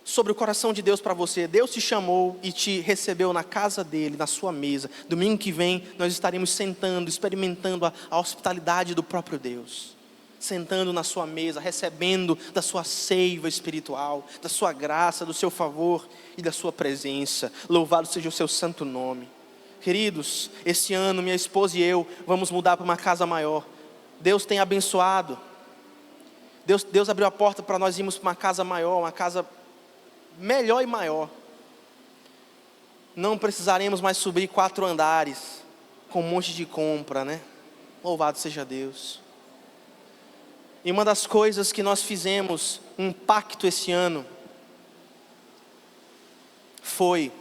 sobre o coração de Deus para você. Deus te chamou e te recebeu na casa dele, na sua mesa. Domingo que vem nós estaremos sentando, experimentando a hospitalidade do próprio Deus. Sentando na sua mesa, recebendo da sua seiva espiritual, da sua graça, do seu favor e da sua presença. Louvado seja o seu santo nome. Queridos, esse ano minha esposa e eu vamos mudar para uma casa maior. Deus tem abençoado. Deus abriu a porta para nós irmos para uma casa maior, uma casa melhor e maior. Não precisaremos mais subir 4 andares com um monte de compra, né? Louvado seja Deus. E uma das coisas que nós fizemos, um pacto esse ano, foi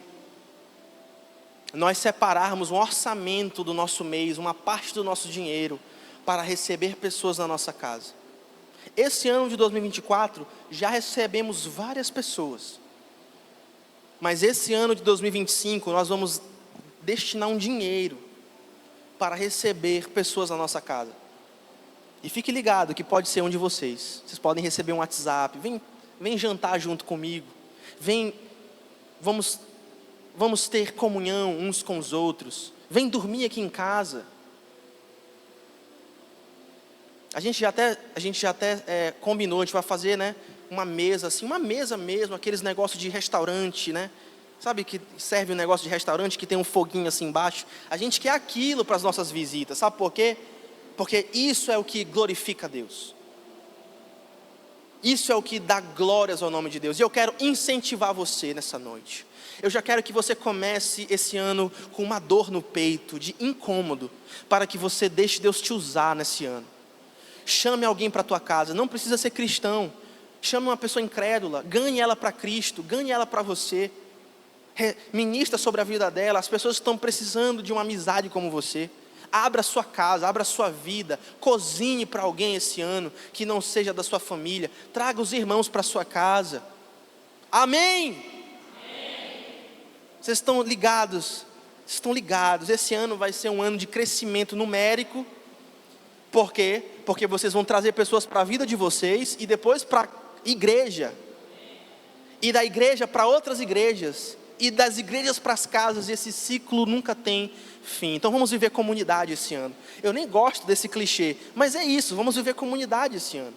nós separarmos um orçamento do nosso mês, uma parte do nosso dinheiro, para receber pessoas na nossa casa. Esse ano de 2024, já recebemos várias pessoas. Mas esse ano de 2025, nós vamos destinar um dinheiro para receber pessoas na nossa casa. E fique ligado que pode ser um de vocês. Vocês podem receber um WhatsApp. Vem jantar junto comigo. Vamos ter comunhão uns com os outros. Vem dormir aqui em casa. A gente já até combinou, a gente vai fazer, né, uma mesa assim, uma mesa mesmo, aqueles negócios de restaurante, né? Sabe que serve um negócio de restaurante que tem um foguinho assim embaixo? A gente quer aquilo para as nossas visitas. Sabe por quê? Porque isso é o que glorifica a Deus. Isso é o que dá glórias ao nome de Deus. E eu quero incentivar você nessa noite. Eu já quero que você comece esse ano com uma dor no peito, de incômodo, para que você deixe Deus te usar nesse ano. Chame alguém para a tua casa, não precisa ser cristão. Chame uma pessoa incrédula, ganhe ela para Cristo, ganhe ela para você. Ministra sobre a vida dela. As pessoas estão precisando de uma amizade como você. Abra a sua casa, abra a sua vida, cozinhe para alguém esse ano que não seja da sua família, traga os irmãos para a sua casa. Amém? Vocês estão ligados? Estão ligados, esse ano vai ser um ano de crescimento numérico. Por quê? Porque vocês vão trazer pessoas para a vida de vocês e depois para a igreja. E da igreja para outras igrejas. E das igrejas para as casas. E esse ciclo nunca tem fim. Então vamos viver comunidade esse ano. Eu nem gosto desse clichê, mas é isso, vamos viver comunidade esse ano.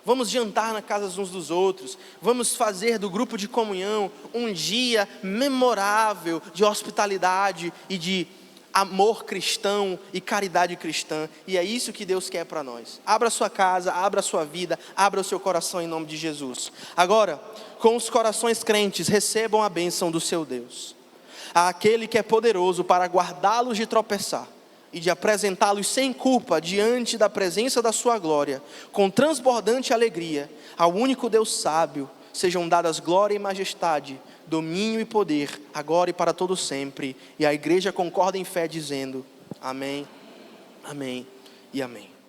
Vamos jantar na casa uns dos outros. Vamos fazer do grupo de comunhão um dia memorável de hospitalidade e de amor cristão e caridade cristã. E é isso que Deus quer para nós. Abra a sua casa, abra a sua vida, abra o seu coração em nome de Jesus. Agora, com os corações crentes, recebam a bênção do seu Deus. Aquele que é poderoso para guardá-los de tropeçar e de apresentá-los sem culpa diante da presença da sua glória, com transbordante alegria, ao único Deus sábio, sejam dadas glória e majestade, domínio e poder, agora e para todo sempre. E a igreja concorda em fé dizendo, amém, amém e amém.